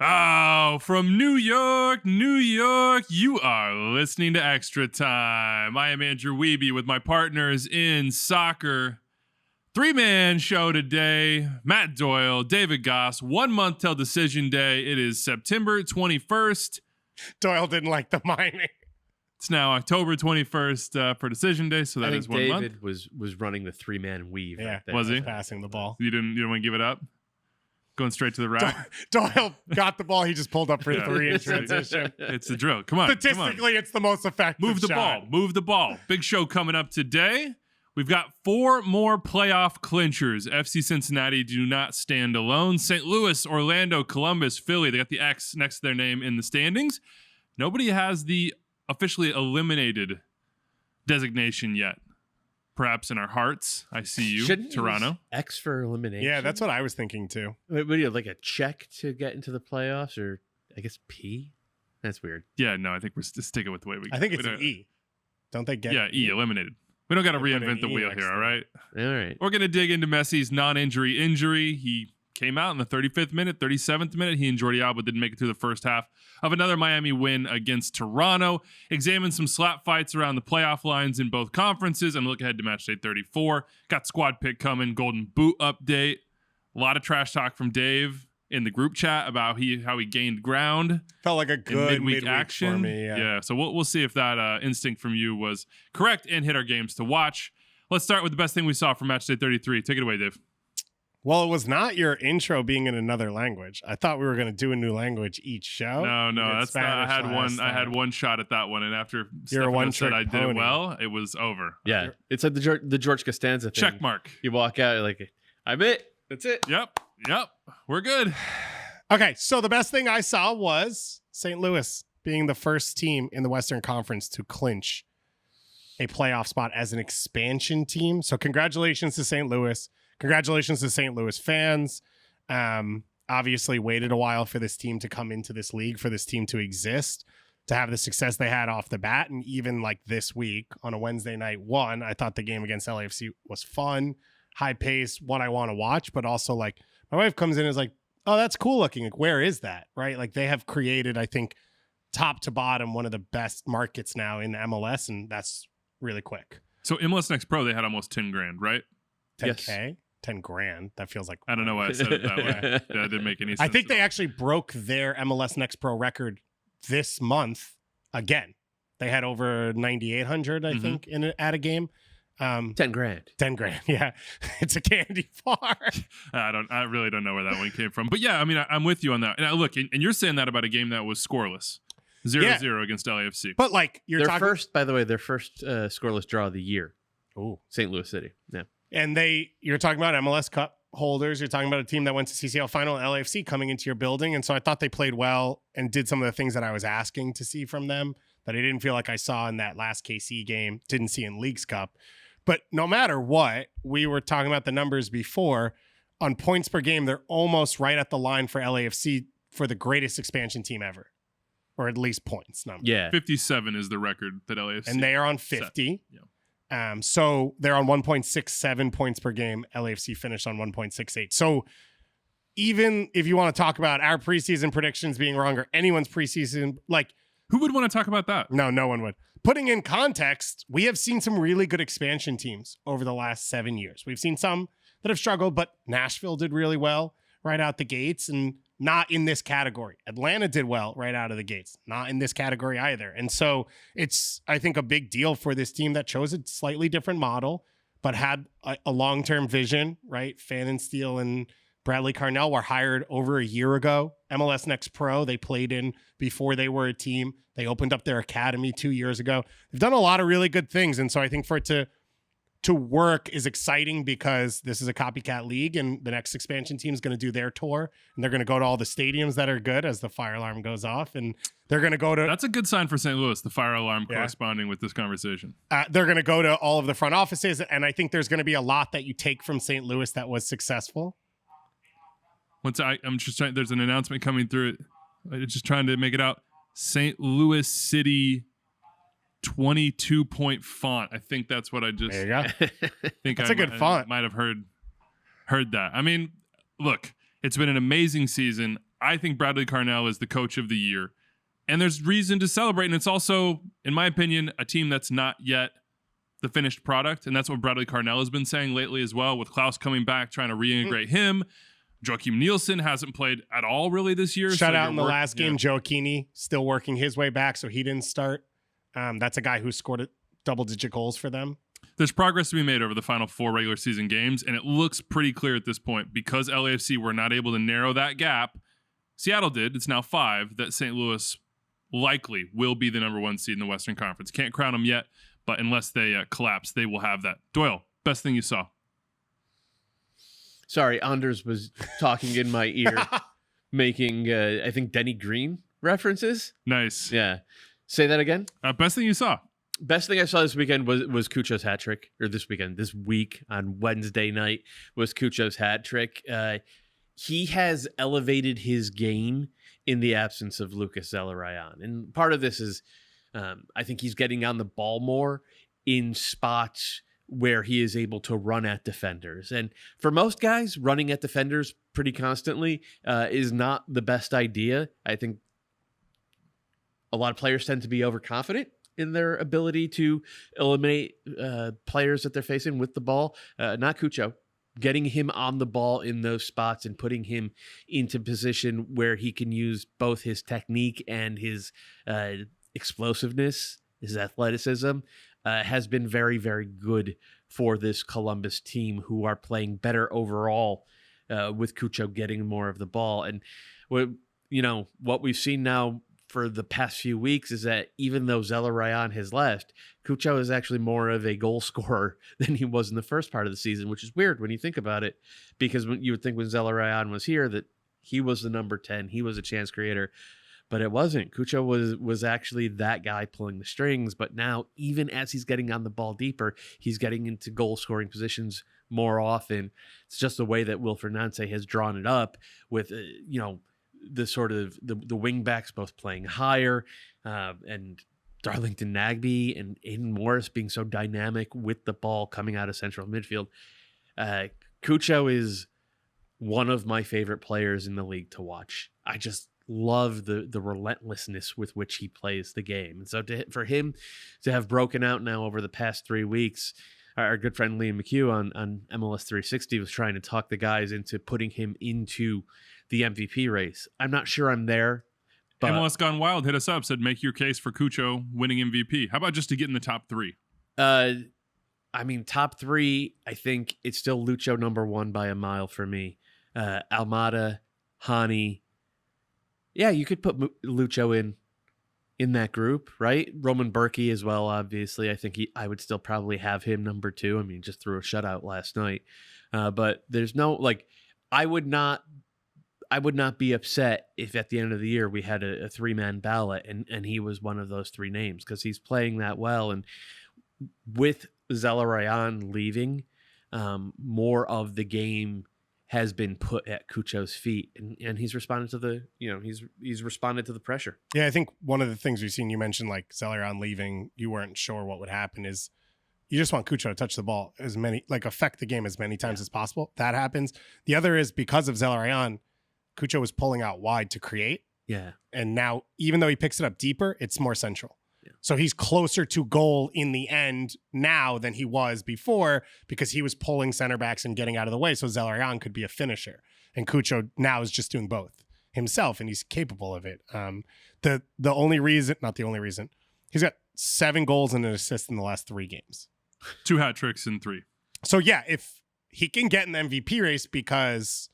Oh, from New York, New York, you are listening to Extra Time. I am Andrew Wiebe with my partners in soccer. Three-man show today. Matt Doyle, David Goss. 1 month till decision day. It is September 21st. Doyle didn't like the mining. It's now October 21st for decision day, so that is 1 month. David was running the three-man weave. Yeah, right there. Was he? Passing the ball. You don't want to give it up? Going straight to the rack? Doyle got the ball. He just pulled up for three in transition. It's the drill. Come on. Statistically, it's the most effective Move the shot. ball. Move the ball. Big show coming up today. We've got 4 more playoff clinchers. FC Cincinnati do not stand alone. St. Louis, Orlando, Columbus, Philly. They got the X next to their name in the standings. Nobody has the officially eliminated designation yet. Perhaps in our hearts. I see you, Shouldn't Toronto. use X for elimination. Yeah, that's what I was thinking too. What do you have, like a check to get into the playoffs, or I guess P? That's weird. Yeah, no, I think we're just sticking with the way we go. I think it's an E. Don't they get E, eliminated. We don't got to They put an reinvent the E wheel next here, to all right? All right. We're going to dig into Messi's non-injury injury. He came out in the 35th minute, 37th minute. He and Jordi Alba didn't make it through the first half of another Miami win against Toronto. Examine some slap fights around the playoff lines in both conferences and look ahead to Matchday 34. Got squad pick coming, Golden Boot update. A lot of trash talk from Dave in the group chat about how he gained ground. Felt like a good midweek action for me. Yeah, so we'll see if that instinct from you was correct and hit our games to watch. Let's start with the best thing we saw from Matchday 33. Take it away, Dave. Well, it was not your intro being in another language. I thought we were going to do a new language each show. No, that's not. I had one shot at that one, and after You're a Stefano said one-trick I did pony. it well, it was over. Yeah, it's like the George Costanza thing. Check mark. You walk out, you're like, I'm it. That's it. Yep. We're good. Okay, so the best thing I saw was St. Louis being the first team in the Western Conference to clinch a playoff spot as an expansion team. So congratulations to St. Louis. Congratulations to St. Louis fans. Obviously waited a while for this team to come into this league, for this team to exist, to have the success they had off the bat. And even like this week on a Wednesday night one, I thought the game against LAFC was fun, high pace, what I want to watch, but also like my wife comes in and is like, oh, that's cool looking. Like, where is that? Right? Like they have created, I think, top to bottom, one of the best markets now in MLS. And that's really quick. So MLS Next Pro, they had almost 10 grand, right? 10K? Yes. 10 grand. That feels like, I don't know why I said it that way. Yeah, it didn't make any sense. I think they at all. actually broke their MLS Next Pro record this month again. They had over 9,800, I think, at a game. 10 grand. 10 grand. Yeah. It's a candy bar. I really don't know where that one came from. But yeah, I mean, I'm with you on that. And look, and you're saying that about a game that was scoreless. 0-0 against LAFC. But like Their first scoreless draw of the year. Ooh. St. Louis City. Yeah. And you're talking about MLS Cup holders. You're talking about a team that went to CCL final, LAFC, coming into your building. And so I thought they played well and did some of the things that I was asking to see from them that I didn't feel like I saw in that last KC game, didn't see in Leagues Cup. But no matter what, we were talking about the numbers before. On points per game, they're almost right at the line for LAFC for the greatest expansion team ever. Or at least points number. Yeah. 57 is the record that LAFC. And they are on 50. Yeah. So they're on 1.67 points per game. LAFC finished on 1.68. So even if you want to talk about our preseason predictions being wrong or anyone's preseason, like, Who would want to talk about that? no one would. Putting in context, we have seen some really good expansion teams over the last 7 years. We've seen some that have struggled, but Nashville did really well right out the gates and not in this category. Atlanta did well right out of the gates, not in this category either. And so it's, I think, a big deal for this team that chose a slightly different model, but had a long-term vision, right? Fan and Steele and Bradley Carnell were hired over a year ago. MLS Next Pro, they played in before they were a team. They opened up their academy 2 years ago. They've done a lot of really good things. And so I think for it to work is exciting because this is a copycat league and the next expansion team is going to do their tour and they're going to go to all the stadiums that are good as the fire alarm goes off. And they're going to go to... That's a good sign for St. Louis, the fire alarm corresponding with this conversation. They're going to go to all of the front offices. And I think there's going to be a lot that you take from St. Louis that was successful. I'm just trying, there's an announcement coming through. I'm just trying to make it out. St. Louis City 22-point font. I think that's what I just There you go. think. That's a good font. Might have heard that. I mean, look, it's been an amazing season. I think Bradley Carnell is the coach of the year. And there's reason to celebrate. And it's also, in my opinion, a team that's not yet the finished product. And that's what Bradley Carnell has been saying lately as well, with Klaus coming back, trying to reintegrate him. Joachim Nielsen hasn't played at all really this year. Shut out in the last game. Joachini still working his way back, so he didn't start. That's a guy who scored double-digit goals for them. There's progress to be made over the final 4 regular season games, and it looks pretty clear at this point. Because LAFC were not able to narrow that gap, Seattle did. It's now 5, that St. Louis likely will be the number 1 seed in the Western Conference. Can't crown them yet, but unless they collapse, they will have that. Doyle, best thing you saw? Sorry, Anders was talking in my ear, making, I think, Denny Green references. Nice. Yeah. Say that again. Best thing you saw? Best thing I saw this weekend was Cucho's hat trick, or this week on Wednesday night was Cucho's hat trick. He has elevated his game in the absence of Lucas Zelarayan. And part of this is, I think he's getting on the ball more in spots where he is able to run at defenders. And for most guys, running at defenders pretty constantly is not the best idea. I think a lot of players tend to be overconfident in their ability to eliminate players that they're facing with the ball. Not Cucho. Getting him on the ball in those spots and putting him into position where he can use both his technique and his explosiveness, his athleticism, has been very, very good for this Columbus team, who are playing better overall with Cucho getting more of the ball. And what we've seen now for the past few weeks is that even though Zelarayan has left, Cucho is actually more of a goal scorer than he was in the first part of the season, which is weird when you think about it, because you would think when Zelarayan was here that he was the number 10, he was a chance creator, but it wasn't. Cucho was actually that guy pulling the strings, but now even as he's getting on the ball deeper, he's getting into goal scoring positions more often. It's just the way that Wilfred Nancy has drawn it up with, the sort of the wing backs both playing higher, and Darlington Nagbe and Aiden Morris being so dynamic with the ball coming out of central midfield. Cucho is one of my favorite players in the league to watch. I just love the relentlessness with which he plays the game. And so for him to have broken out now over the past 3 weeks, our good friend Liam McHugh on MLS 360 was trying to talk the guys into putting him into the MVP race. I'm not sure I'm there. But MLS Gone Wild hit us up, said make your case for Cucho winning MVP. How about just to get in the top 3? Top 3, I think it's still Lucho number 1 by a mile for me. Almada, Hani. Yeah, you could put Lucho in that group, right? Roman Berkey as well, obviously. I think I would still probably have him number 2. I mean, just threw a shutout last night. But there's no, I would not be upset if at the end of the year we had a 3-man ballot and he was one of those 3 names, because he's playing that well. And with Zelarayan leaving, more of the game has been put at Cucho's feet, and he's responded to he's responded to the pressure. Yeah, I think one of the things we've seen, you mentioned Zelarayan leaving, you weren't sure what would happen, is you just want Cucho to touch the ball affect the game as many times as possible. That happens. The other is because of Zelarayan, Cucho was pulling out wide to create. Yeah. And now, even though he picks it up deeper, it's more central. Yeah. So he's closer to goal in the end now than he was before, because he was pulling center backs and getting out of the way so Zelarayan could be a finisher. And Cucho now is just doing both himself, and he's capable of it. Not the only reason, he's got 7 goals and an assist in the last 3 games. 2 hat tricks in 3. So yeah, if he can get in the MVP race, because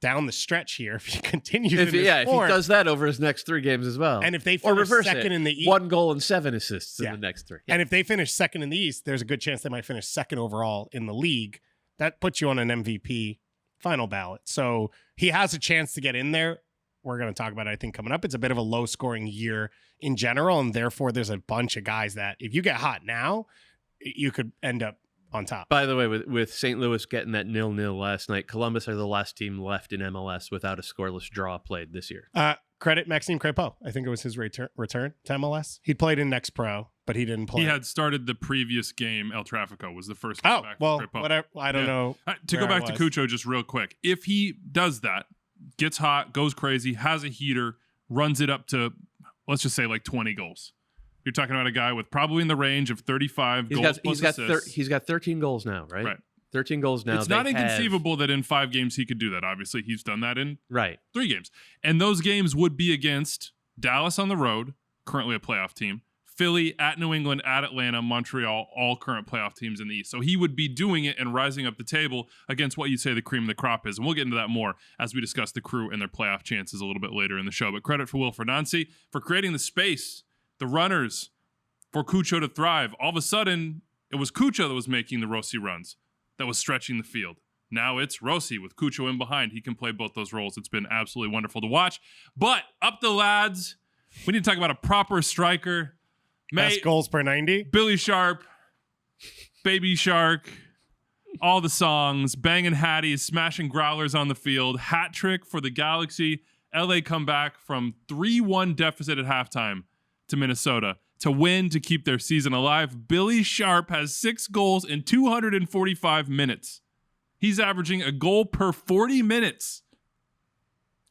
down the stretch here, if he continues if he does that over his next 3 games as well, and if they finish second in the East, 1 goal and 7 assists in the next 3, and if they finish second in the East, there's a good chance they might finish second overall in the league. That puts you on an MVP final ballot. So he has a chance to get in there. We're going to talk about it, I think, coming up. It's a bit of a low scoring year in general, and therefore there's a bunch of guys that if you get hot now, you could end up on top. By the way, with St. Louis getting that 0-0 last night, Columbus are the last team left in MLS without a scoreless draw played this year. Credit Maxime Crépeau. I think it was his return to MLS. He played in Next Pro, but he didn't play. He had started the previous game. El Tráfico was the first. Whatever. I don't know. To go back to Cucho just real quick, if he does that, gets hot, goes crazy, has a heater, runs it up to, let's just say, like 20 goals. You're talking about a guy with probably in the range of 35 goals plus assists. He's got 13 goals now, right? Right. 13 goals now. It's not inconceivable that in 5 games he could do that. Obviously, he's done that in 3 games. And those games would be against Dallas on the road, currently a playoff team, Philly, at New England, at Atlanta, Montreal, all current playoff teams in the East. So he would be doing it and rising up the table against what you say the cream of the crop is. And we'll get into that more as we discuss the Crew and their playoff chances a little bit later in the show. But credit for Will Fernandes for creating the space, the runners, for Cucho to thrive. All of a sudden, it was Cucho that was making the Rossi runs, that was stretching the field. Now it's Rossi with Cucho in behind. He can play both those roles. It's been absolutely wonderful to watch. But up the lads, we need to talk about a proper striker. Best goals per 90. Billy Sharp, Baby Shark, all the songs, banging Hatties, smashing growlers on the field, hat trick for the Galaxy. LA come back from 3-1 deficit at halftime to Minnesota to win to keep their season alive. Billy Sharp has 6 goals in 245 minutes. He's averaging a goal per 40 minutes.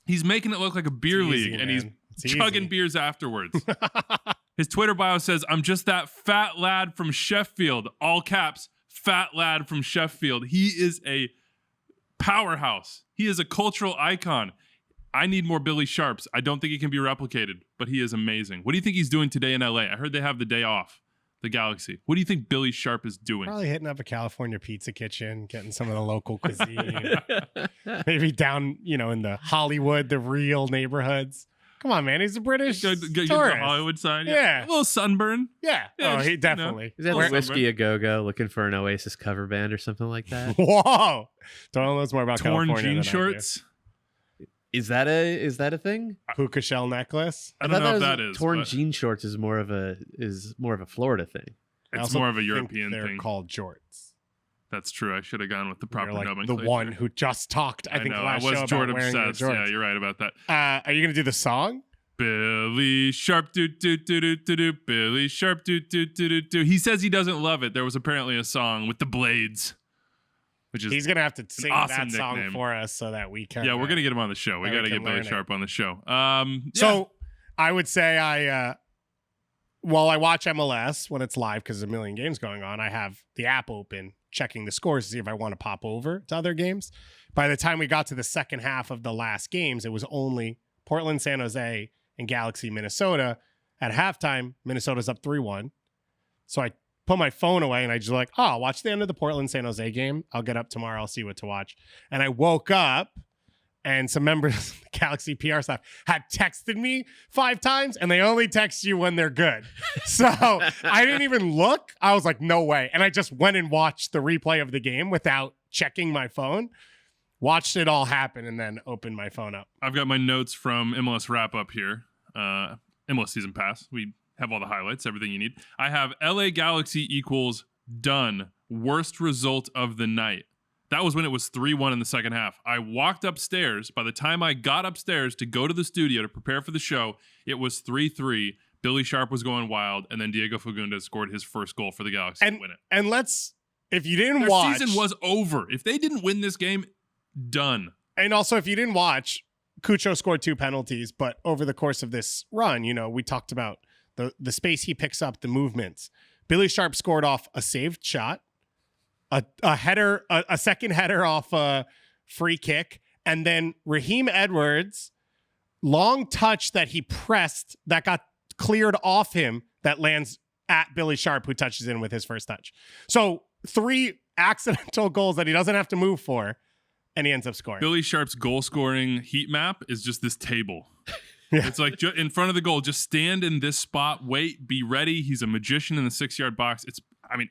He's making it look like a beer league, and he's chugging beers afterwards. His Twitter bio says, "I'm just that fat lad from Sheffield." All caps, fat lad from Sheffield. He is a powerhouse. He is a cultural icon. I need more Billy Sharps. I don't think he can be replicated, but he is amazing. What do you think he's doing today in LA? I heard they have the day off, the Galaxy. What do you think Billy Sharp is doing? Probably hitting up a California pizza kitchen, getting some of the local cuisine. Maybe down, in the Hollywood, the real neighborhoods. Come on, man. He's a British Get the tourist. Hollywood side. Yeah. A little sunburn. Yeah. Yeah, He definitely. Is that Whiskey a Go-Go looking for an Oasis cover band or something like that? Whoa. Don't know more about Torn California jean than shorts. Is that a thing? Puka shell necklace. I don't know if that is. Torn but jean shorts is more of a Florida thing. It's more of a European they're thing. called jorts. That's true. I should have gone with the proper You're like nomenclature. the one who just talked, I think, know. last I was show Jord about wearing obsessed. your jorts. Yeah, you're right about that. Are you going to do the song? Billy Sharp, do do do do do do. Billy Sharp, do do do do do. He says he doesn't love it. There was apparently a song with the Blades, which is He's going to have to sing awesome that song nickname. for us so that we can. yeah. We're gonna get him on the show. We that we got to can get Billy learn it. Sharp on the show. So I would say while I watch MLS when it's live because there's a million games going on, I have the app open, checking the scores to see if I want to pop over to other games. By the time we got to the second half of the last games, it was only Portland, San Jose, and Galaxy, Minnesota. At halftime, Minnesota's up 3-1. So I put my phone away and I just I'll watch the end of the Portland, San Jose game. I'll get up tomorrow. I'll see what to watch. And I woke up and some members of the Galaxy PR staff had texted me 5 times, and they only text you when they're good. So I didn't even look. I was like, no way. And I just went and watched the replay of the game without checking my phone. Watched it all happen and then opened my phone up. I've got my notes from MLS wrap up here. MLS season pass. We have all the highlights, everything you need. I have LA Galaxy equals done. Worst result of the night. That was when it was 3-1 in the second half. I walked upstairs. By the time I got upstairs to go to the studio to prepare for the show, it was 3-3. Billy Sharp was going wild, and then Diego Fagundes scored his first goal for the Galaxy to win it. And if you didn't Their watch, season was over. If they didn't win this game, done. And also, if you didn't watch, Cucho scored 2 penalties, but over the course of this run, we talked about the space he picks up, the movements. Billy Sharp scored off a saved shot, a header, a second header off a free kick, and then Raheem Edwards, long touch that he pressed that got cleared off him that lands at Billy Sharp, who touches in with his first touch. So 3 accidental goals that he doesn't have to move for, and he ends up scoring. Billy Sharp's goal scoring heat map is just this table. Yeah. It's like in front of the goal, just stand in this spot, wait, be ready. He's a magician in the 6-yard box.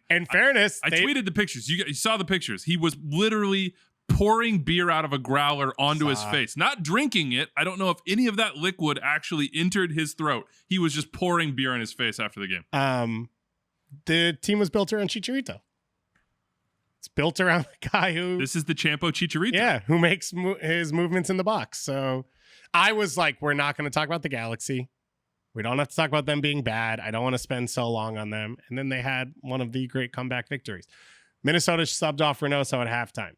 In fairness, I tweeted the pictures. You saw the pictures. He was literally pouring beer out of a growler onto his face, not drinking it. I don't know if any of that liquid actually entered his throat. He was just pouring beer in his face after the game. The team was built around Chicharito. It's built around the guy who... This is the Champo Chicharito. Yeah, who makes his movements in the box. So I was like, we're not going to talk about the Galaxy. We don't have to talk about them being bad. I don't want to spend so long on them. And then they had one of the great comeback victories. Minnesota subbed off Reynoso at halftime.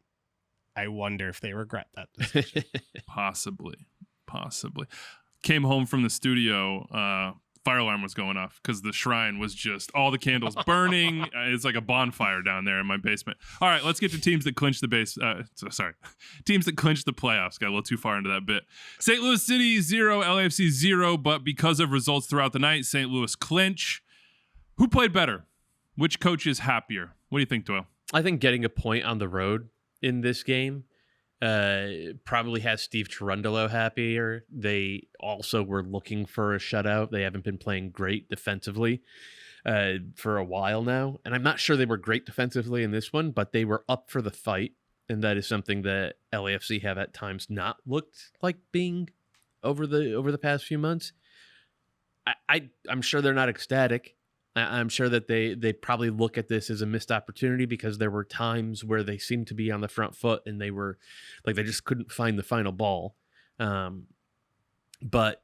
I wonder if they regret that decision. Possibly. Came home from the studio. Fire alarm was going off because the shrine was just all the candles burning. It's like a bonfire down there in my basement. All right, let's get to teams that clinch the teams that clinch the playoffs. Got a little too far into that bit. St. Louis City 0, LAFC 0, but because of results throughout the night, St. Louis clinch. Who played better? Which coach is happier? What do you think, Doyle? I think getting a point on the road in this game probably has Steve Cherundolo happier. They also were looking for a shutout. They haven't been playing great defensively for a while now. And I'm not sure they were great defensively in this one, but they were up for the fight. And that is something that LAFC have at times not looked like being over the past few months. I'm sure they're not ecstatic. I'm sure that they probably look at this as a missed opportunity because there were times where they seemed to be on the front foot and they were like they just couldn't find the final ball. But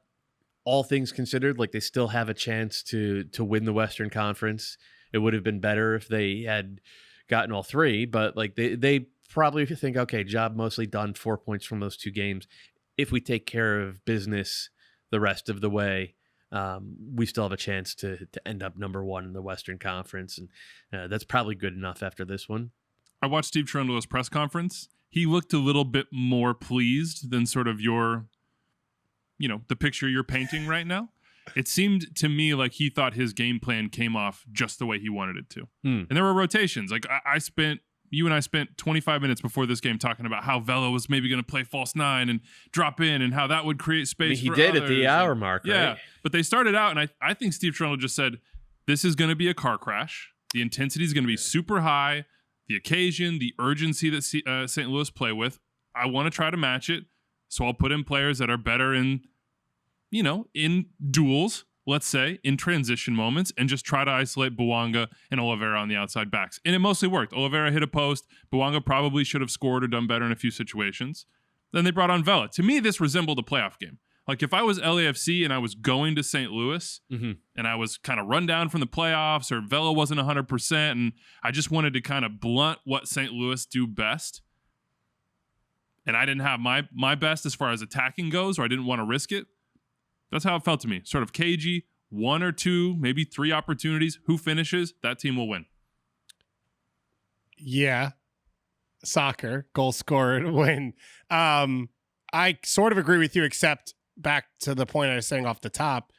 all things considered, like they still have a chance to win the Western Conference. It would have been better if they had gotten all three, but like they probably think, okay, job mostly done, 4 points from those two games. If we take care of business the rest of the way, we still have a chance to end up number one in the Western Conference. And that's probably good enough after this one. I watched Steve Cherundolo's press conference. He looked a little bit more pleased than sort of the picture you're painting right now. It seemed to me like he thought his game plan came off just the way he wanted it to. And there were rotations. Like you and I spent 25 minutes before this game talking about how Vela was maybe going to play false nine and drop in and how that would create space. He did at the hour mark, yeah, right? But they started out, and I think Steve Cherundolo just said, this is going to be a car crash. The intensity is going to be super high. The occasion, the urgency that St. Louis play with, I want to try to match it. So I'll put in players that are better in duels, let's say, in transition moments, and just try to isolate Bouanga and Oliveira on the outside backs. And it mostly worked. Oliveira hit a post. Bouanga probably should have scored or done better in a few situations. Then they brought on Vela. To me, this resembled a playoff game. Like if I was LAFC and I was going to St. Louis and I was kind of run down from the playoffs, or Vela wasn't 100%, and I just wanted to kind of blunt what St. Louis do best, and I didn't have my best as far as attacking goes, or I didn't want to risk it, that's how it felt to me. Sort of cagey, 1 or 2, maybe 3 opportunities. Who finishes, that team will win. Yeah. Soccer, goal scored, win. I sort of agree with you, except back to the point I was saying off the top,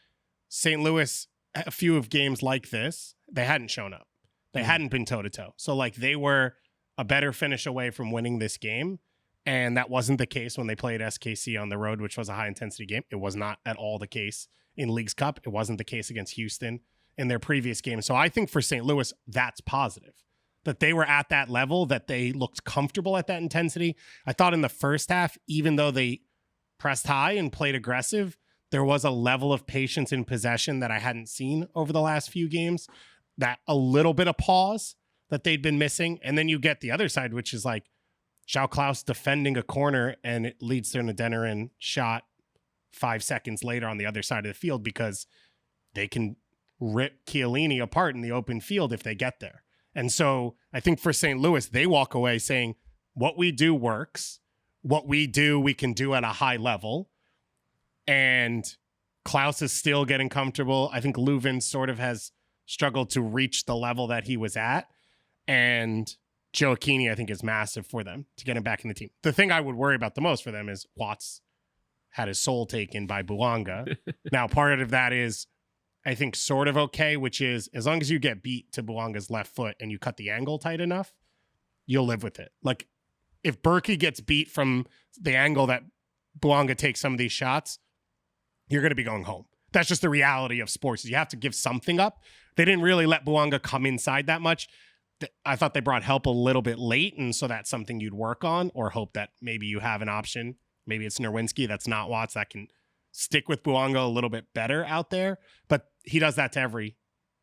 St. Louis, a few of games like this, they hadn't shown up. They hadn't been toe-to-toe. So like they were a better finish away from winning this game. And that wasn't the case when they played SKC on the road, which was a high-intensity game. It was not at all the case in Leagues Cup. It wasn't the case against Houston in their previous game. So I think for St. Louis, that's positive. That they were at that level, that they looked comfortable at that intensity. I thought in the first half, even though they pressed high and played aggressive, there was a level of patience in possession that I hadn't seen over the last few games. That a little bit of pause that they'd been missing. And then you get the other side, which is like, João Klaus defending a corner and it leads to an Adeniran shot 5 seconds later on the other side of the field because they can rip Chiellini apart in the open field if they get there. And so I think for St. Louis, they walk away saying what we do works. What we do, we can do at a high level. And Klaus is still getting comfortable. I think Leuven sort of has struggled to reach the level that he was at. And Gioacchini, I think, is massive for them to get him back in the team. The thing I would worry about the most for them is Watts had his soul taken by Bouanga. Now, part of that is, I think, sort of okay, which is as long as you get beat to Bouanga's left foot and you cut the angle tight enough, you'll live with it. Like, if Berkey gets beat from the angle that Bouanga takes some of these shots, you're going to be going home. That's just the reality of sports. You have to give something up. They didn't really let Bouanga come inside that much. I thought they brought help a little bit late, and so that's something you'd work on or hope that maybe you have an option. Maybe it's Nerwinski, that's not Watts, that can stick with Bouanga a little bit better out there. But he does that to every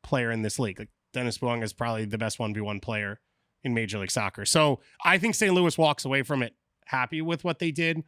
player in this league. Like Dennis Bouanga is probably the best 1v1 player in Major League Soccer. So I think St. Louis walks away from it happy with what they did,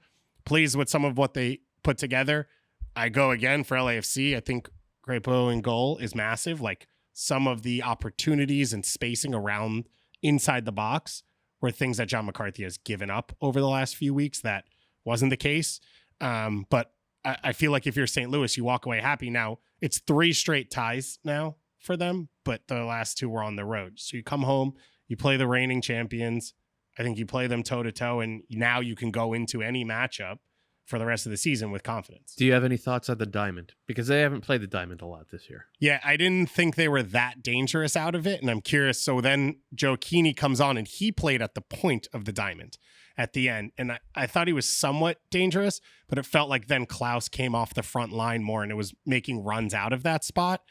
pleased with some of what they put together. I go again for LAFC. I think Grepo in goal is massive. Like, some of the opportunities and spacing around inside the box were things that John McCarthy has given up over the last few weeks. That wasn't the case. But I feel like if you're St. Louis, you walk away happy. Now, it's 3 straight ties now for them, but the last 2 were on the road. So you come home, you play the reigning champions. I think you play them toe-to-toe, and now you can go into any matchup for the rest of the season with confidence. Do you have any thoughts on the Diamond? Because they haven't played the Diamond a lot this year. Yeah, I didn't think they were that dangerous out of it, and I'm curious. So then Joe Keeney comes on, and he played at the point of the Diamond at the end, and I thought he was somewhat dangerous, but it felt like then Klaus came off the front line more, and it was making runs out of that spot.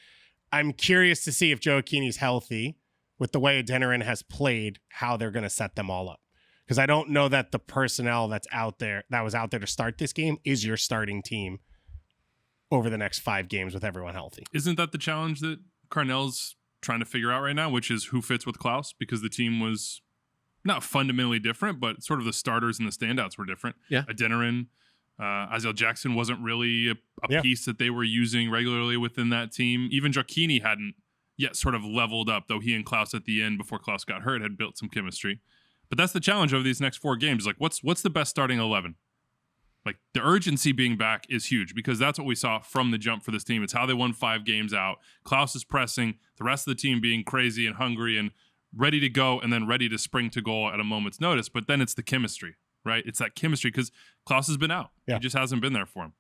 I'm curious to see if Joe Keeney's healthy with the way Adeniran has played, how they're going to set them all up. Because I don't know that the personnel that was out there to start this game is your starting team over the next 5 games with everyone healthy. Isn't that the challenge that Carnell's trying to figure out right now, which is who fits with Klaus? Because the team was not fundamentally different, but sort of the starters and the standouts were different. Yeah. Adeniran, Aziel Jackson wasn't really a piece that they were using regularly within that team. Even Joaquini hadn't yet sort of leveled up, though he and Klaus at the end, before Klaus got hurt, had built some chemistry. But that's the challenge over these next 4 games. Like, what's the best starting 11? Like, the urgency being back is huge because that's what we saw from the jump for this team. It's how they won 5 games out. Klaus is pressing, the rest of the team being crazy and hungry and ready to go and then ready to spring to goal at a moment's notice. But then it's the chemistry, right? It's that chemistry because Klaus has been out. Yeah. He just hasn't been there for him.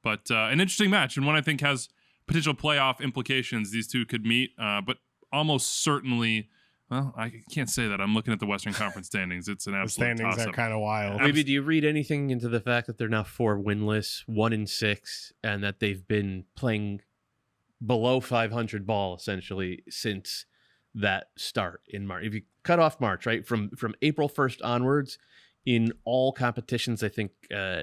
But an interesting match and one I think has potential playoff implications. These two could meet, but almost certainly... Well, I can't say that. I'm looking at the Western Conference standings. It's an absolute The standings toss-up. are kind of wild. Maybe do you read anything into the fact that they're now 4 winless, 1-6, and that they've been playing below 500 ball essentially since that start in March? If you cut off March, right, from April 1st onwards, in all competitions, I think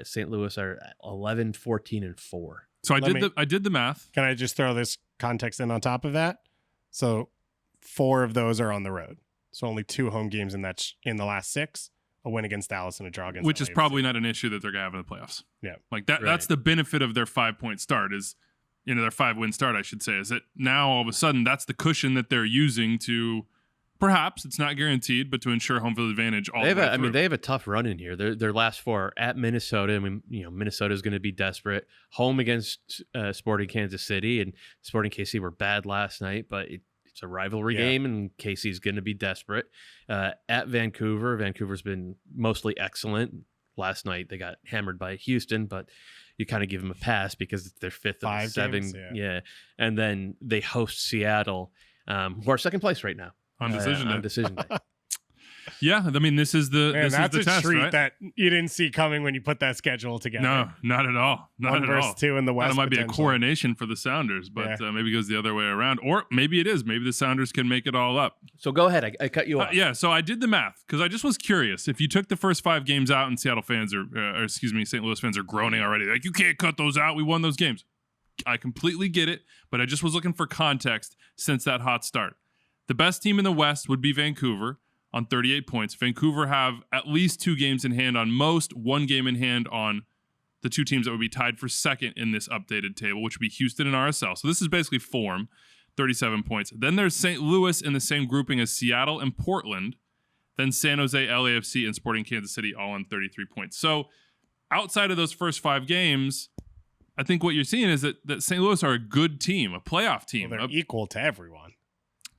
St. Louis are 11, 14, and 4. So I did the math. Can I just throw this context in on top of that? So 4 of those are on the road. So only 2 home games in the last 6, a win against Dallas and a draw against Which is LAFC. probably not an issue that they're going to have in the playoffs. Yeah. Like that. Right. That's the benefit of their 5-point start is, their 5-win start, I should say, is that now all of a sudden that's the cushion that they're using to, perhaps, it's not guaranteed, but to ensure home field advantage all the way through. They have a tough run in here. Their last 4 are at Minnesota. I mean, Minnesota is going to be desperate. Home against Sporting Kansas City, and Sporting KC were bad last night, but it's a rivalry game, and KC's going to be desperate. At Vancouver, Vancouver's been mostly excellent. Last night they got hammered by Houston, but you kind of give them a pass because it's their 5th of 7. Games, yeah, and then they host Seattle, who are second place right now on decision day. On decision day. Yeah, I mean, this is the test, treat right? that you didn't see coming when you put that schedule together. No, not at all. Not 1 at versus all. 2 in the West. That might be a potentially. coronation for the Sounders, but maybe it goes the other way around. Or maybe it is. Maybe the Sounders can make it all up. So go ahead. I cut you off. Yeah, so I did the math because I just was curious. If you took the first 5 games out and St. Louis fans are groaning already. Like, you can't cut those out. We won those games. I completely get it, but I just was looking for context since that hot start. The best team in the West would be Vancouver on 38 points. Vancouver have at least 2 games in hand on most, 1 game in hand on the 2 teams that would be tied for second in this updated table, which would be Houston and RSL. So this is basically form, 37 points. Then there's St. Louis in the same grouping as Seattle and Portland. Then San Jose, LAFC, and Sporting Kansas City all on 33 points. So outside of those first 5 games, I think what you're seeing is that St. Louis are a good team, a playoff team. Well, they're equal to everyone.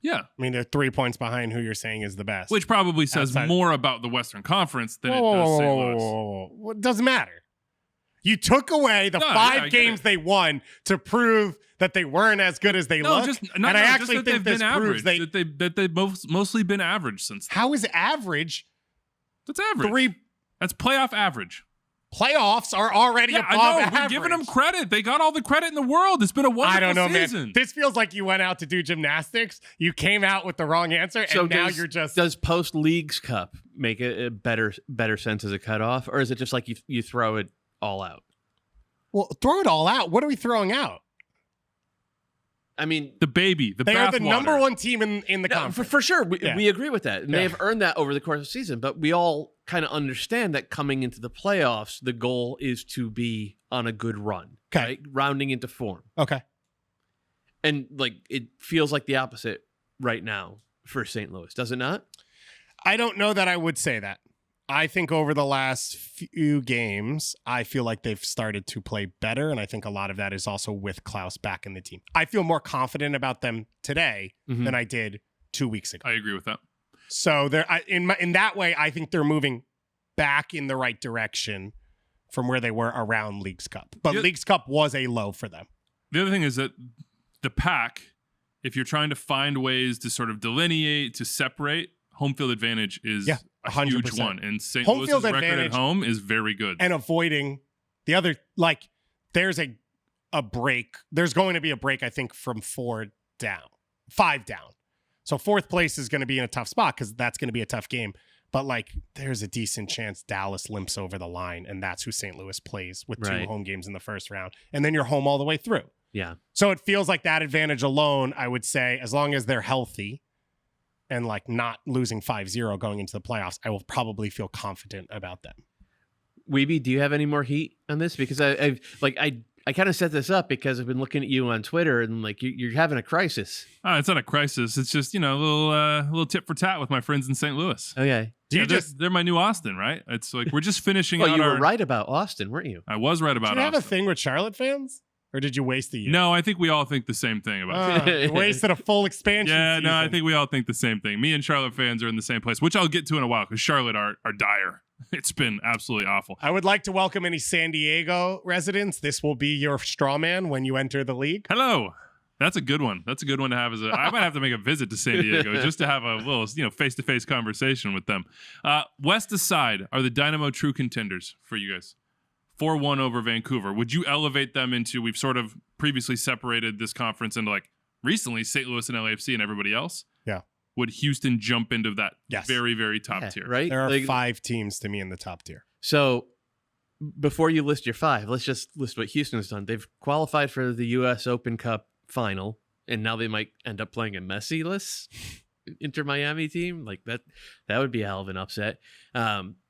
Yeah. I mean, they're 3 points behind who you're saying is the best. Which probably says more about the Western Conference than it does St. Louis. Well, it doesn't matter. You took away the 5 games they won to prove that they weren't as good as they look. I actually think this proves that they've mostly been average since then. How is average? That's average. That's playoff average. Playoffs are already above average. We're giving them credit. They got all the credit in the world. It's been a wonderful season. I don't know, man. This feels like you went out to do gymnastics. You came out with the wrong answer, and now you're just... Does post-Leagues Cup make a better sense as a cutoff, or is it just like you throw it all out? Well, throw it all out. What are we throwing out? I mean, they are the number 1 team in the conference. For sure. We agree with that. And they have earned that over the course of the season, but we all kind of understand that coming into the playoffs, the goal is to be on a good run, right? Rounding into form. Okay. And like, it feels like the opposite right now for St. Louis, does it not? I don't know that I would say that. I think over the last few games, I feel like they've started to play better, and I think a lot of that is also with Klaus back in the team. I feel more confident about them today than I did 2 weeks ago. I agree with that. So they're in that way, I think they're moving back in the right direction from where they were around Leagues Cup. But Leagues Cup was a low for them. The other thing is that the pack, if you're trying to find ways to sort of delineate, to separate, home field advantage is a 100%. huge one. And St. Home Louis's field record advantage at home is very good. and avoiding the other, like there's a break. There's going to be a break, I think, from 5 down. So fourth place is going to be in a tough spot because that's going to be a tough game. But like there's a decent chance Dallas limps over the line, and that's who St. Louis plays with 2 home games in the first round. And then you're home all the way through. Yeah. So it feels like that advantage alone, I would say, as long as they're healthy and like not losing 5-0 going into the playoffs, I will probably feel confident about them. Wiebe, do you have any more heat on this? Because I kind of set this up because I've been looking at you on Twitter and like you're having a crisis. It's not a crisis. It's just, a little tit for tat with my friends in St. Louis. Okay. They're my new Austin, right? It's like we're just finishing well, out you were right about Austin, weren't you? I was right about Did you have Austin. a thing with Charlotte fans? Or did you waste a year? No, I think we all think the same thing about it. You wasted a full expansion season. No, I think we all think the same thing. Me and Charlotte fans are in the same place, which I'll get to in a while because Charlotte are dire. It's been absolutely awful. I would like to welcome any San Diego residents. This will be your straw man when you enter the league. Hello. That's a good one. That's a good one to have I might have to make a visit to San Diego just to have a little, face-to-face conversation with them. West aside, are the Dynamo true contenders for you guys? 4-1 over Vancouver. Would you elevate them into, we've sort of previously separated this conference into like recently St. Louis and LAFC and everybody else? Yeah. Would Houston jump into that Yes. very, very top tier? Right? There are 5 teams to me in the top tier. So before you list your 5, let's just list what Houston has done. They've qualified for the U.S. Open Cup final, and now they might end up playing a Messi-less Inter Miami team. Like that would be a hell of an upset.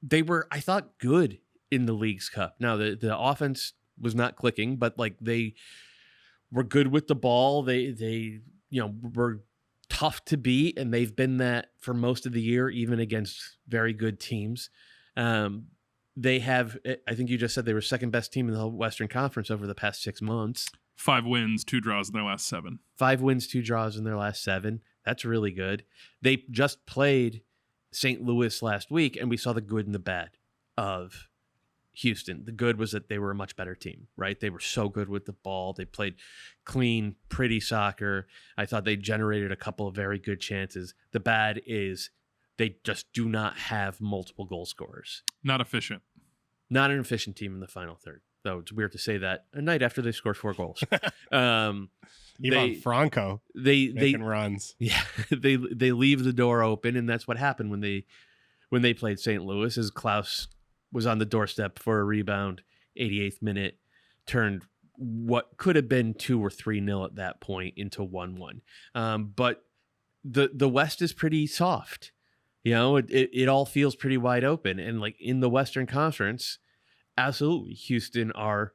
They were, I thought, good in the Leagues Cup. Now the offense was not clicking, but like they were good with the ball. They were tough to beat, and they've been that for most of the year, even against very good teams. They have, I think you just said they were second best team in the Western Conference over the past 6 months. 5 wins, 2 draws in their last 7. 5 wins, 2 draws in their last 7. That's really good. They just played St. Louis last week, and we saw the good and the bad of Houston. The good was that they were a much better team, right? They were so good with the ball. They played clean, pretty soccer. I thought they generated a couple of very good chances. The bad is they just do not have multiple goal scorers. Not efficient. Not an efficient team in the final third, though it's weird to say that a night after they scored 4 goals. Ivan Franco making runs. Yeah, they leave the door open, and that's what happened when they played St. Louis. As Klaus was on the doorstep for a rebound, 88th minute, turned what could have been 2 or 3-0 at that point into 1-1. But the West is pretty soft. It all feels pretty wide open. And like in the Western Conference, absolutely, Houston are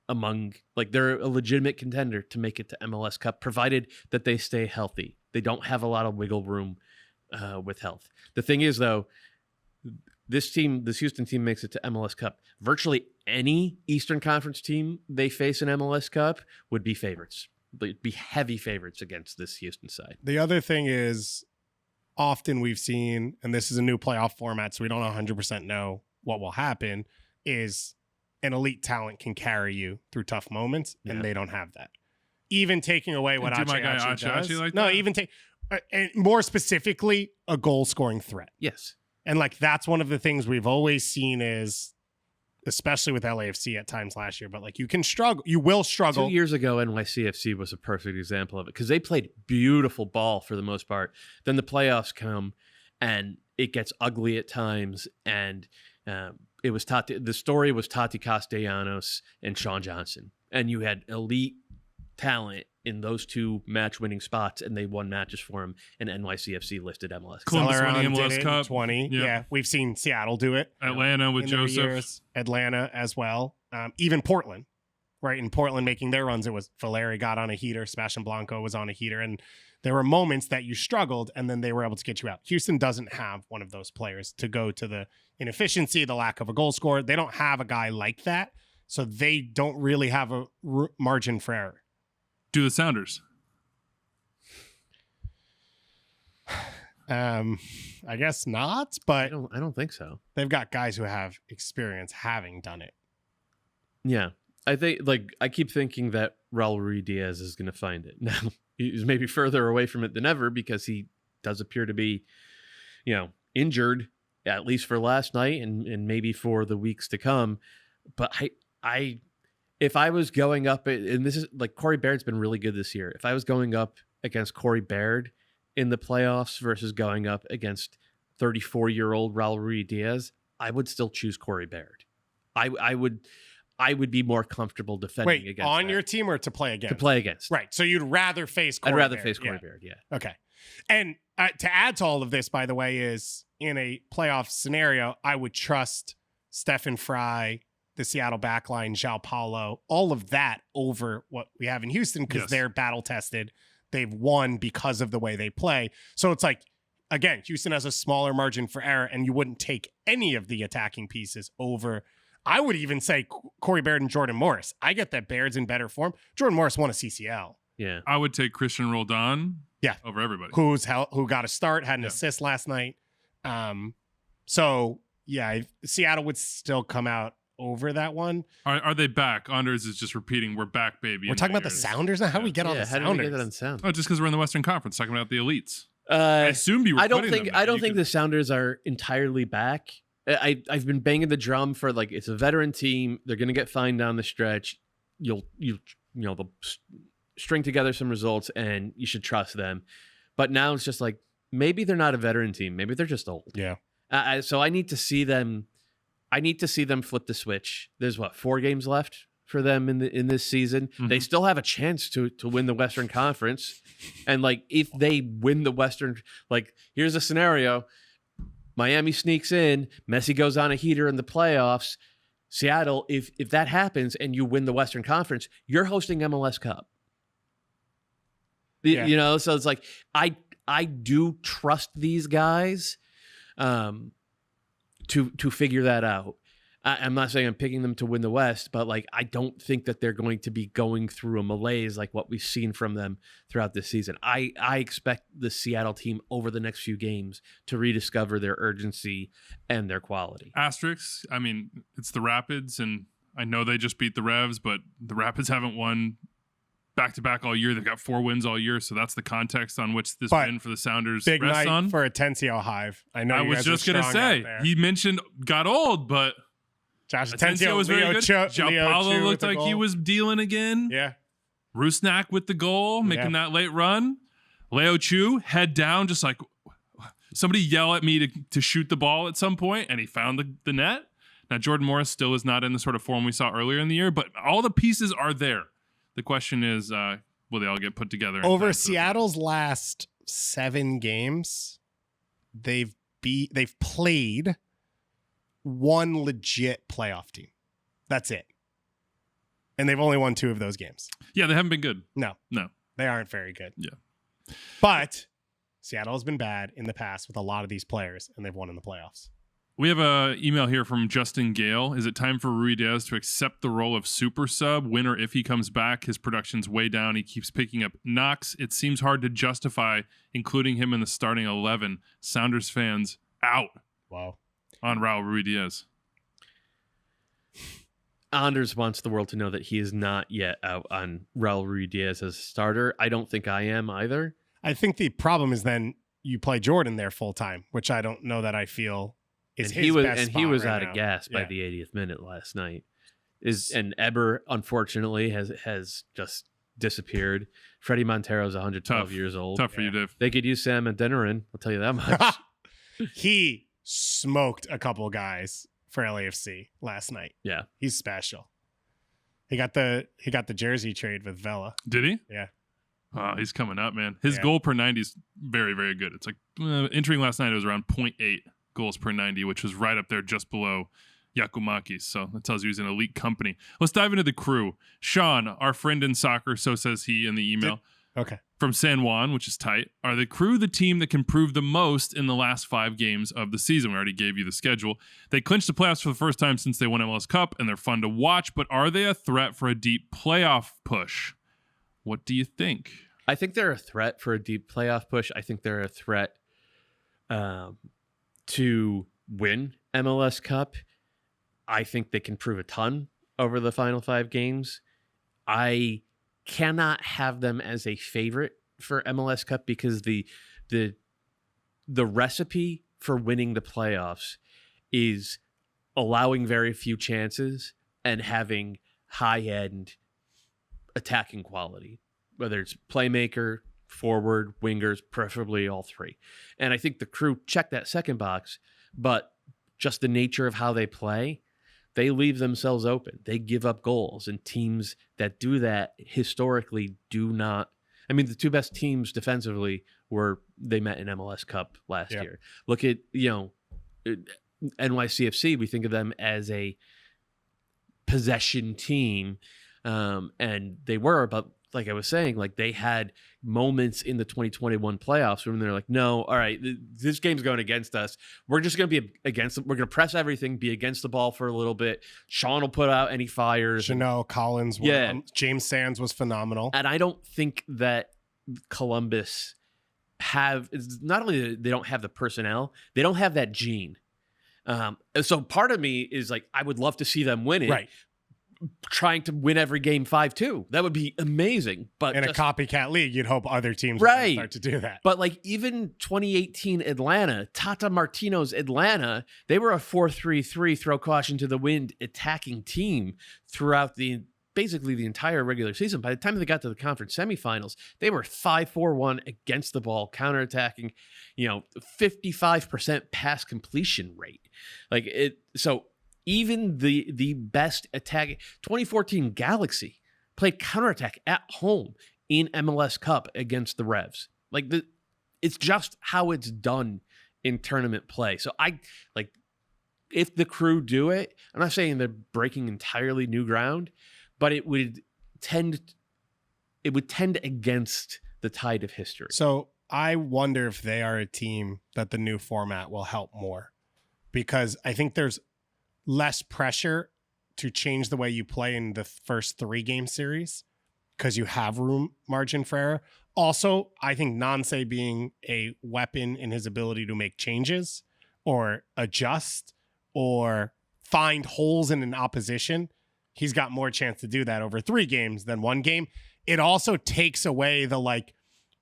among, like they're a legitimate contender to make it to MLS Cup, provided that they stay healthy. They don't have a lot of wiggle room with health. The thing is, though, this Houston team makes it to MLS Cup. Virtually any Eastern Conference team they face in MLS Cup would be favorites. They'd be heavy favorites against this Houston side. The other thing is, often we've seen, and this is a new playoff format, so we don't 100% know what will happen, is an elite talent can carry you through tough moments, and they don't have that. Even taking away what Achi does. Like no, that? even take, and more specifically, a goal-scoring threat. Yes. And like that's one of the things we've always seen is, especially with LAFC at times last year, but like you can struggle, you will struggle. 2 years ago, NYCFC was a perfect example of it because they played beautiful ball for the most part. Then the playoffs come and it gets ugly at times. And it was the story was Tati Castellanos and Sean Johnson. And you had elite talent in those 2 match-winning spots, and they won matches for him, and NYCFC lifted MLS. Columbus Celeron winning did MLS it Cup. in 20. Yeah, we've seen Seattle do it. Atlanta with in their Joseph. years. Atlanta as well. Even Portland right? In Portland making their runs, it was Valeri got on a heater, Sebastian Blanco was on a heater, and there were moments that you struggled, and then they were able to get you out. Houston doesn't have one of those players to go to the inefficiency, the lack of a goal scorer. They don't have a guy like that, so they don't really have a margin for error. Do the Sounders? I guess not, but I don't think so. they've got guys who have experience having done it. Yeah. I think, I keep thinking that Raul Ruiz-Diaz is going to find it. Now, he's maybe further away from it than ever because he does appear to be, injured, at least for last night and maybe for the weeks to come. But if I was going up, and this is Corey Baird's been really good this year. If I was going up against Corey Baird in the playoffs versus going up against 34-year-old Raul Ruiz-Diaz, I would still choose Corey Baird. I would be more comfortable defending against on that. your team or to play against? To play against. Right. So you'd rather face Corey I'd rather Baird. face Corey Baird, yeah. Okay. And to add to all of this, by the way, is in a playoff scenario, I would trust Stephen Fry, the Seattle backline, João Paulo, all of that over what we have in Houston because they're battle tested. They've won because of the way they play. So it's again, Houston has a smaller margin for error, and you wouldn't take any of the attacking pieces over. I would even say Corey Baird and Jordan Morris. I get that Baird's in better form. Jordan Morris won a CCL. Yeah. I would take Christian Roldan over everybody. Who got a start, had an assist last night. So, Seattle would still come out over that one. Are they back? Anders is just repeating, we're back, baby. We're talking about the Sounders now? How do we get on the how Sounders? did we get that on sound? Oh, just because we're in the Western Conference, talking about the elites. I assumed you were I don't putting think them there. the Sounders are entirely back. I've been banging the drum for it's a veteran team. They're going to get fine down the stretch. They'll string together some results, and you should trust them. But now it's just maybe they're not a veteran team. Maybe they're just old. Yeah. So I need to see them. I need to see them flip the switch. There's 4 games left for them in this season. Mm-hmm. They still have a chance to win the Western Conference, and if they win the Western, here's a scenario. Miami sneaks in, Messi goes on a heater in the playoffs. Seattle, if that happens and you win the Western Conference, you're hosting MLS Cup. So it's I do trust these guys to figure that out. I'm not saying I'm picking them to win the West, but I don't think that they're going to be going through a malaise like what we've seen from them throughout this season. I expect the Seattle team over the next few games to rediscover their urgency and their quality. Asterisks. I mean, it's the Rapids, and I know they just beat the Revs, but the Rapids haven't won back-to-back all year. They've got 4 wins all year, so that's the context on which this win for the Sounders big rests night on. For Atencio Hive. I know. I was just going to say, he mentioned got old, but Josh Atencio was very good. João Paulo looked like he was dealing again. Yeah. Rusnak with the goal, making that late run. Leo Chu, head down, just somebody yell at me to shoot the ball at some point, and he found the net. Now, Jordan Morris still is not in the sort of form we saw earlier in the year, but all the pieces are there. The question is, will they all get put together? Over Seattle's last 7 games, they've played one legit playoff team. That's it. And they've only won 2 of those games. Yeah, they haven't been good. No. They aren't very good. Yeah. But Seattle has been bad in the past with a lot of these players, and they've won in the playoffs. We have an email here from Justin Gale. Is it time for Ruiz-Diaz to accept the role of super sub? When or if he comes back, his production's way down. He keeps picking up knocks. It seems hard to justify including him in the starting 11. Sounders fans out. Wow. On Raul Ruiz-Diaz. Anders wants the world to know that he is not yet out on Raul Ruiz-Diaz as a starter. I don't think I am either. I think the problem is then you play Jordan there full time, which I don't know that I feel is his best spot. And he was right out now. of gas by the 80th minute last night. And Eber, unfortunately, has just disappeared. Freddie Montero's 112 years old. Tough for you, Dave. They could use Sam Adeniran. I'll tell you that much. He smoked a couple guys for LAFC last night. Yeah. He's special. He got the jersey trade with Vela. Did he? Yeah. He's coming up, man. His goal per 90 is very, very good. It's entering last night, it was around 0.8 goals per 90, which was right up there just below Yakumakis. So that tells you he's an elite company. Let's dive into the crew. Sean, our friend in soccer, so says he in the email. Okay. From San Juan, which is tight. Are the crew the team that can prove the most in the last 5 games of the season? We already gave you the schedule. They clinched the playoffs for the first time since they won MLS Cup, and they're fun to watch, but are they a threat for a deep playoff push? What do you think? I think they're a threat for a deep playoff push. I think they're a threat to win MLS Cup. I think they can prove a ton over the final 5 games. I cannot have them as a favorite for MLS Cup because the recipe for winning the playoffs is allowing very few chances and having high-end attacking quality, whether it's playmaker, forward, wingers, preferably all 3. And I think the crew check that second box, but just the nature of how they play, they leave themselves open. They give up goals, and teams that do that historically do not. I mean, the 2 best teams defensively they met in MLS Cup last year. Look at, NYCFC. We think of them as a possession team, and they were, but like I was saying, like they had moments in the 2021 playoffs when they're like, no, all right, this game's going against us. We're just going to be against them. We're going to press everything, be against the ball for a little bit. Sean will put out any fires. Chanel, Collins, James Sands was phenomenal. And I don't think that Columbus not only they don't have the personnel, they don't have that gene. So part of me is like, I would love to see them win it. Right. Trying to win every game 5-2. That would be amazing. But in a copycat league, you'd hope other teams would start to do that. But like even 2018 Atlanta, Tata Martino's Atlanta, they were a 4-3-3 throw caution to the wind attacking team throughout basically the entire regular season. By the time they got to the conference semifinals, they were 5-4-1 against the ball, counterattacking, 55% pass completion rate. So even the best attack, 2014 Galaxy played counterattack at home in MLS Cup against the Revs. It's just how it's done in tournament play. So if the crew do it, I'm not saying they're breaking entirely new ground, but it would tend against the tide of history. So I wonder if they are a team that the new format will help more, because I think there's less pressure to change the way you play in the first 3-game series because you have room margin for error. Also, I think Nancy being a weapon in his ability to make changes or adjust or find holes in an opposition, he's got more chance to do that over 3 games than 1 game. It also takes away the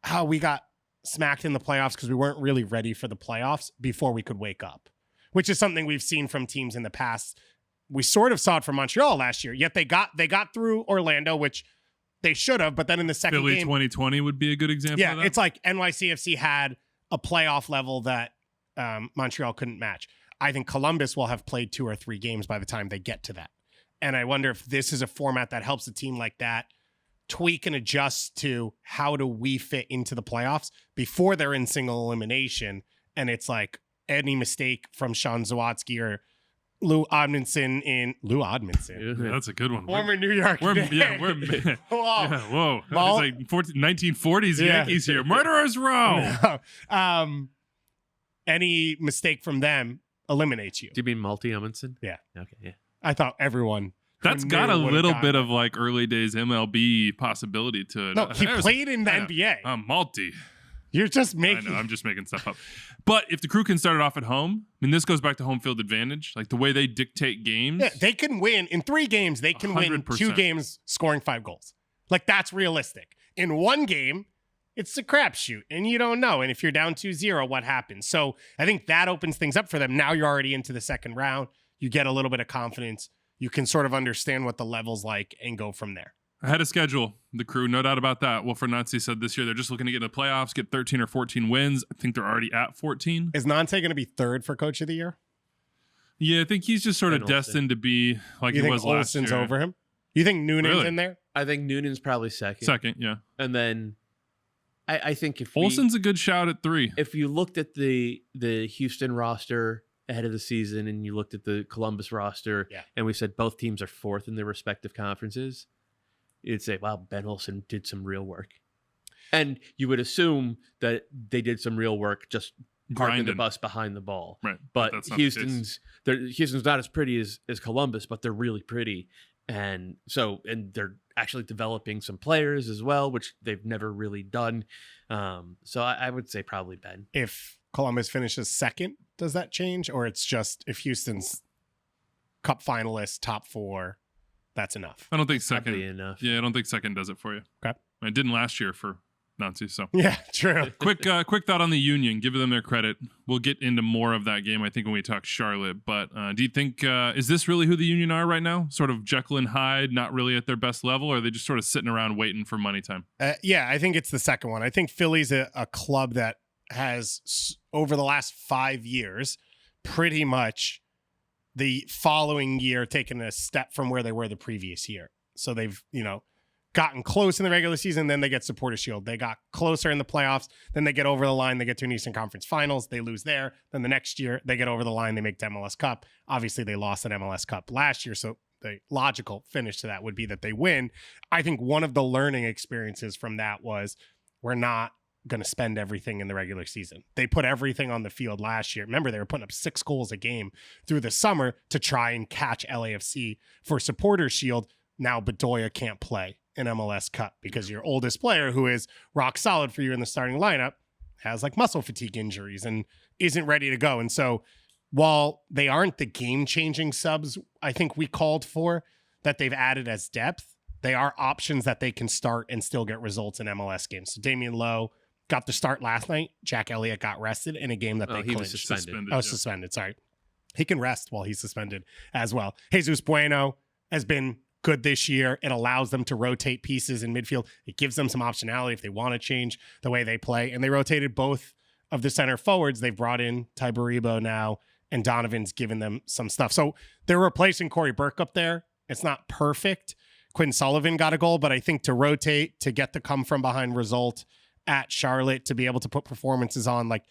how we got smacked in the playoffs because we weren't really ready for the playoffs before we could wake up, which is something we've seen from teams in the past. We sort of saw it from Montreal last year, yet they got through Orlando, which they should have, but then in the second Philly game, 2020 would be a good example of that. It's like NYCFC had a playoff level that Montreal couldn't match. I think Columbus will have played 2 or 3 games by the time they get to that. And I wonder if this is a format that helps a team like that tweak and adjust to how do we fit into the playoffs before they're in single elimination. And it's like any mistake from Sean Zawatsky or Lou Odmondson. Yeah, that's a good one. Former New York. Whoa. Whoa. Yeah, whoa. Well, it's like 1940s Yankees here. Murderers Row. Any mistake from them eliminates you. Do you mean Malty Amundsen? Yeah. Okay, yeah. I thought everyone. That's got a little bit of early days MLB possibility to it. No, he played in the NBA. Malty. You're just making. I know, I'm just making stuff up. But if the crew can start it off at home, I mean, this goes back to home field advantage, like the way they dictate games. Yeah, they can win in 3 games. They can 100%. Win 2 games scoring 5 goals. That's realistic. In 1 game, it's a crapshoot, and you don't know. And if you're down 2-0, what happens? So I think that opens things up for them. Now you're already into the second round. You get a little bit of confidence. You can sort of understand what the level's like and go from there. Ahead of schedule, the crew, no doubt about that. Wilfred Nancy said this year they're just looking to get in the playoffs, get 13 or 14 wins. I think they're already at 14. Is Nancy going to be 3rd for Coach of the Year? Yeah, I think he's just sort of destined to be like he was last year. You think Olsen's over him? You think Noonan's in there? I think Noonan's probably second. Second, yeah. And then I think if Olsen's a good shout at 3. If you looked at the Houston roster ahead of the season and you looked at the Columbus roster and we said both teams are fourth in their respective conferences, you'd say, wow, Ben Olsen did some real work. And you would assume that they did some real work just parking the bus behind the ball. Right. But Houston's not as pretty as Columbus, but they're really pretty. And they're actually developing some players as well, which they've never really done. So I would say probably Ben. If Columbus finishes second, does that change? Or it's just if Houston's Cup finalist, top 4, that's enough? I don't think second. Probably enough. Yeah, I don't think second does it for you. Okay. It didn't last year for Nazi, so. Yeah, true. Quick thought on the Union. Give them their credit. We'll get into more of that game, I think, when we talk Charlotte. But do you think, is this really who the Union are right now? Sort of Jekyll and Hyde, not really at their best level? Or are they just sort of sitting around waiting for money time? Yeah, I think it's the second one. I think Philly's a club that has, over the last 5 years, pretty much the following year taken a step from where they were the previous year. So they've, gotten close in the regular season, then they get Supporters Shield. They got closer in the playoffs, then they get over the line, they get to an Eastern Conference Finals, they lose there. Then the next year, they get over the line, they make the MLS Cup. Obviously, they lost an MLS Cup last year, so the logical finish to that would be that they win. I think one of the learning experiences from that was we're not going to spend everything in the regular season. They put everything on the field last year. Remember, they were putting up 6 goals a game through the summer to try and catch LAFC for Supporters Shield. Now Bedoya can't play in MLS Cup because your oldest player, who is rock solid for you in the starting lineup, has like muscle fatigue injuries and isn't ready to go. And so while they aren't the game-changing subs I think we called for that they've added as depth, they are options that they can start and still get results in MLS games. So Damian Lowe got the start last night. Jack Elliott got rested in a game that they clinched. Was suspended. Suspended, sorry. He can rest while he's suspended as well. Jesus Bueno has been good this year. It allows them to rotate pieces in midfield. It gives them some optionality if they want to change the way they play. And they rotated both of the center forwards. They've brought in Tyberibo now, and Donovan's given them some stuff. So they're replacing Corey Burke up there. It's not perfect. Quinn Sullivan got a goal, but I think to rotate, to get the come from behind result at Charlotte, to be able to put performances on, like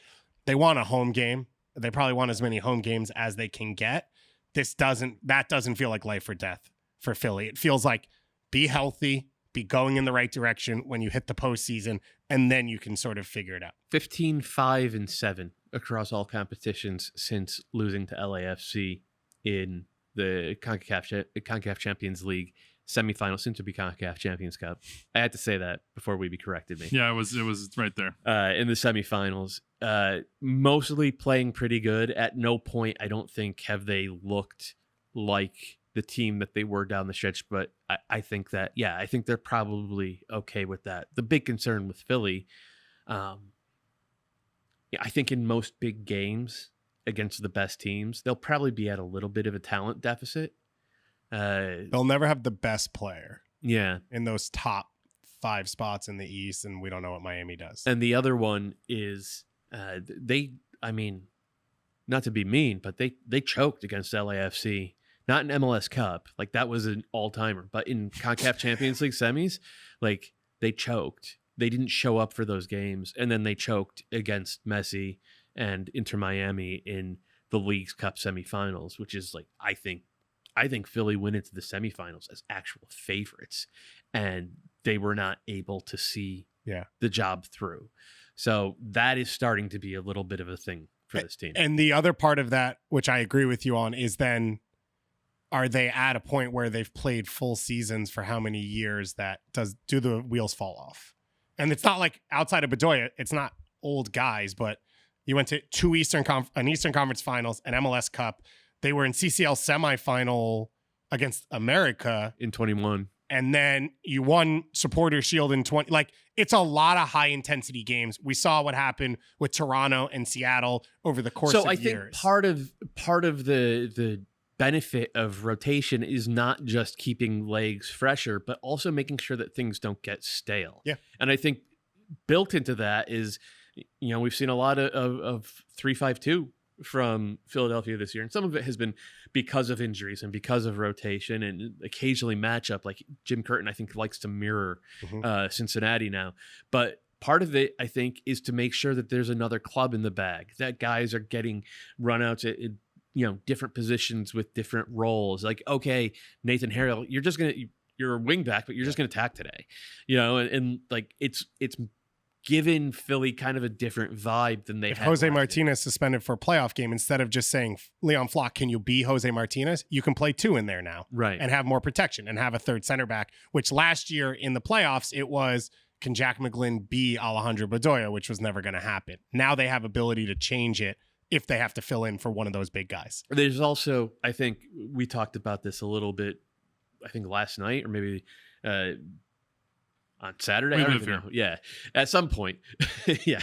they want a home game. They probably want as many home games as they can get. That doesn't feel like life or death for Philly. It feels like be healthy, be going in the right direction when you hit the postseason, and then you can sort of figure it out. 15-5-7 across all competitions since losing to LAFC in the CONCACAF Champions League semifinal, soon to be CONCACAF Champions Cup. I had to say that before Wiebe corrected me. Yeah, it was right there. In the semifinals, mostly playing pretty good. At no point, I don't think, have they looked like the team that they were down the stretch, but I think they're probably okay with that. The big concern with Philly, I think in most big games against the best teams, they'll probably be at a little bit of a talent deficit. They'll never have the best player. Yeah. In those top 5 spots in the East, and we don't know what Miami does. And the other one is not to be mean, but they choked against LAFC. Not in MLS Cup, like that was an all-timer, but in CONCACAF Champions League semis, like they choked. They didn't show up for those games, and then they choked against Messi and Inter Miami in the League's Cup semifinals, which is like I think Philly went into the semifinals as actual favorites, and they were not able to see the job through. So that is starting to be a little bit of a thing for this team. And the other part of that, which I agree with you on, is then are they at a point where they've played full seasons for how many years that do the wheels fall off? And it's not like outside of Bedoya, it's not old guys, but you went to 2 Eastern Conference Finals, an MLS Cup. They were in CCL semifinal against America in 21. And then you won Supporters Shield in 20. Like, it's a lot of high intensity games. We saw what happened with Toronto and Seattle over the course of years. So I think part of the benefit of rotation is not just keeping legs fresher, but also making sure that things don't get stale. Yeah. And I think built into that is, we've seen a lot of 3-5-2 from Philadelphia this year. And some of it has been because of injuries and because of rotation and occasionally matchup. Like Jim Curtin, I think, likes to mirror Cincinnati now. But part of it, I think, is to make sure that there's another club in the bag, that guys are getting runouts different positions with different roles. Like, okay, Nathan Harrell, you're a wing back, but you're just gonna attack today, and like it's given Philly kind of a different vibe than they if had. Jose Martinez suspended for a playoff game, instead of just saying, Leon Flock, can you be Jose Martinez? You can play two in there now. Right. And have more protection and have a third center back, which last year in the playoffs, it was, can Jack McGlynn be Alejandro Bedoya, which was never going to happen. Now they have ability to change it if they have to fill in for one of those big guys. There's also, I think we talked about this a little bit, I think last night or maybe on Saturday. I don't even know. Yeah. At some point. Yeah.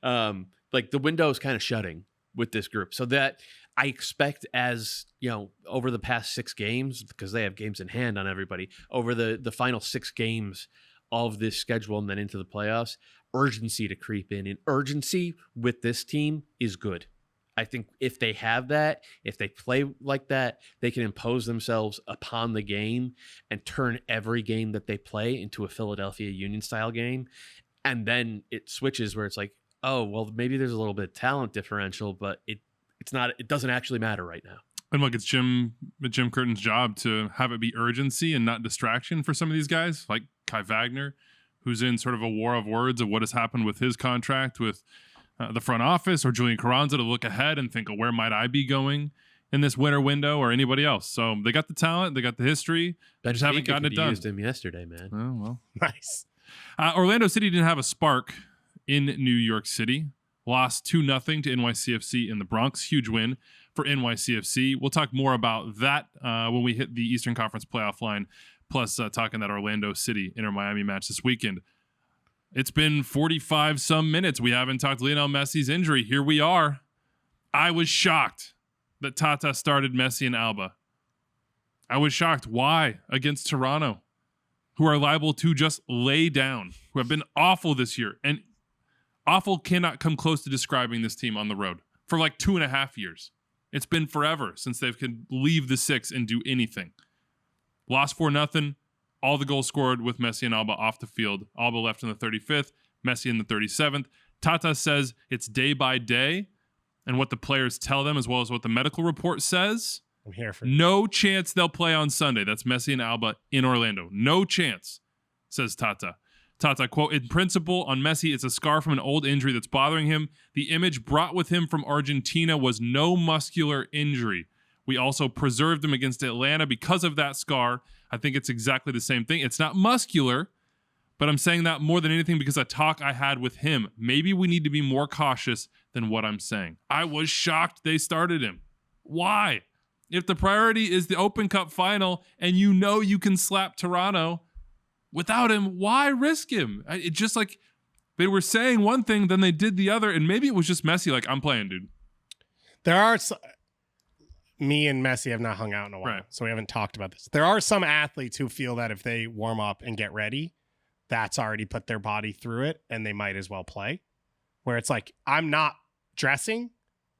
Like the window is kind of shutting with this group. So that I expect as, over the past 6 games, because they have games in hand on everybody, over the final 6 games of this schedule and then into the playoffs, urgency to creep in. And urgency with this team is good. I think if they have that, if they play like that, they can impose themselves upon the game and turn every game that they play into a Philadelphia Union style game. And then it switches where it's like, oh, well, maybe there's a little bit of talent differential, but it doesn't actually matter right now. And look, it's Jim Curtin's job to have it be urgency and not distraction for some of these guys, like Kai Wagner, who's in sort of a war of words of what has happened with his contract with the front office, or Julian Carranza to look ahead and think, where might I be going in this winter window, or anybody else. So they got the talent, they got the history, they just haven't gotten it done. Used him yesterday, man. Oh, well. Nice. Orlando City didn't have a spark in New York City. Lost 2-0 to NYCFC in the Bronx. Huge win for NYCFC. We'll talk more about that when we hit the Eastern Conference playoff line, plus talking that Orlando City Inter Miami match this weekend. It's been 45 some minutes. We haven't talked Lionel Messi's injury. Here we are. I was shocked that Tata started Messi and Alba. I was shocked. Why? Against Toronto, who are liable to just lay down, who have been awful this year. And awful cannot come close to describing this team on the road for like 2.5 years. It's been forever since they could leave the 6 and do anything. Lost 4-0. All the goals scored with Messi and Alba off the field. Alba left in the 35th, Messi in the 37th. Tata says it's day by day, and what the players tell them, as well as what the medical report says. I'm here for you. No chance they'll play on Sunday. That's Messi and Alba in Orlando. No chance, says Tata. Tata, quote, in principle, on Messi, it's a scar from an old injury that's bothering him. The image brought with him from Argentina was no muscular injury. We also preserved him against Atlanta because of that scar. I think it's exactly the same thing. It's not muscular, but I'm saying that more than anything because a talk I had with him. Maybe we need to be more cautious than what I'm saying. I was shocked they started him. Why? If the priority is the Open Cup final and you can slap Toronto without him, why risk him? It just like they were saying one thing, then they did the other, and maybe it was just Messi like, I'm playing, dude. There are... Me and Messi have not hung out in a while, so we haven't talked about this. There are some athletes who feel that if they warm up and get ready, that's already put their body through it, and they might as well play. Where it's like, I'm not dressing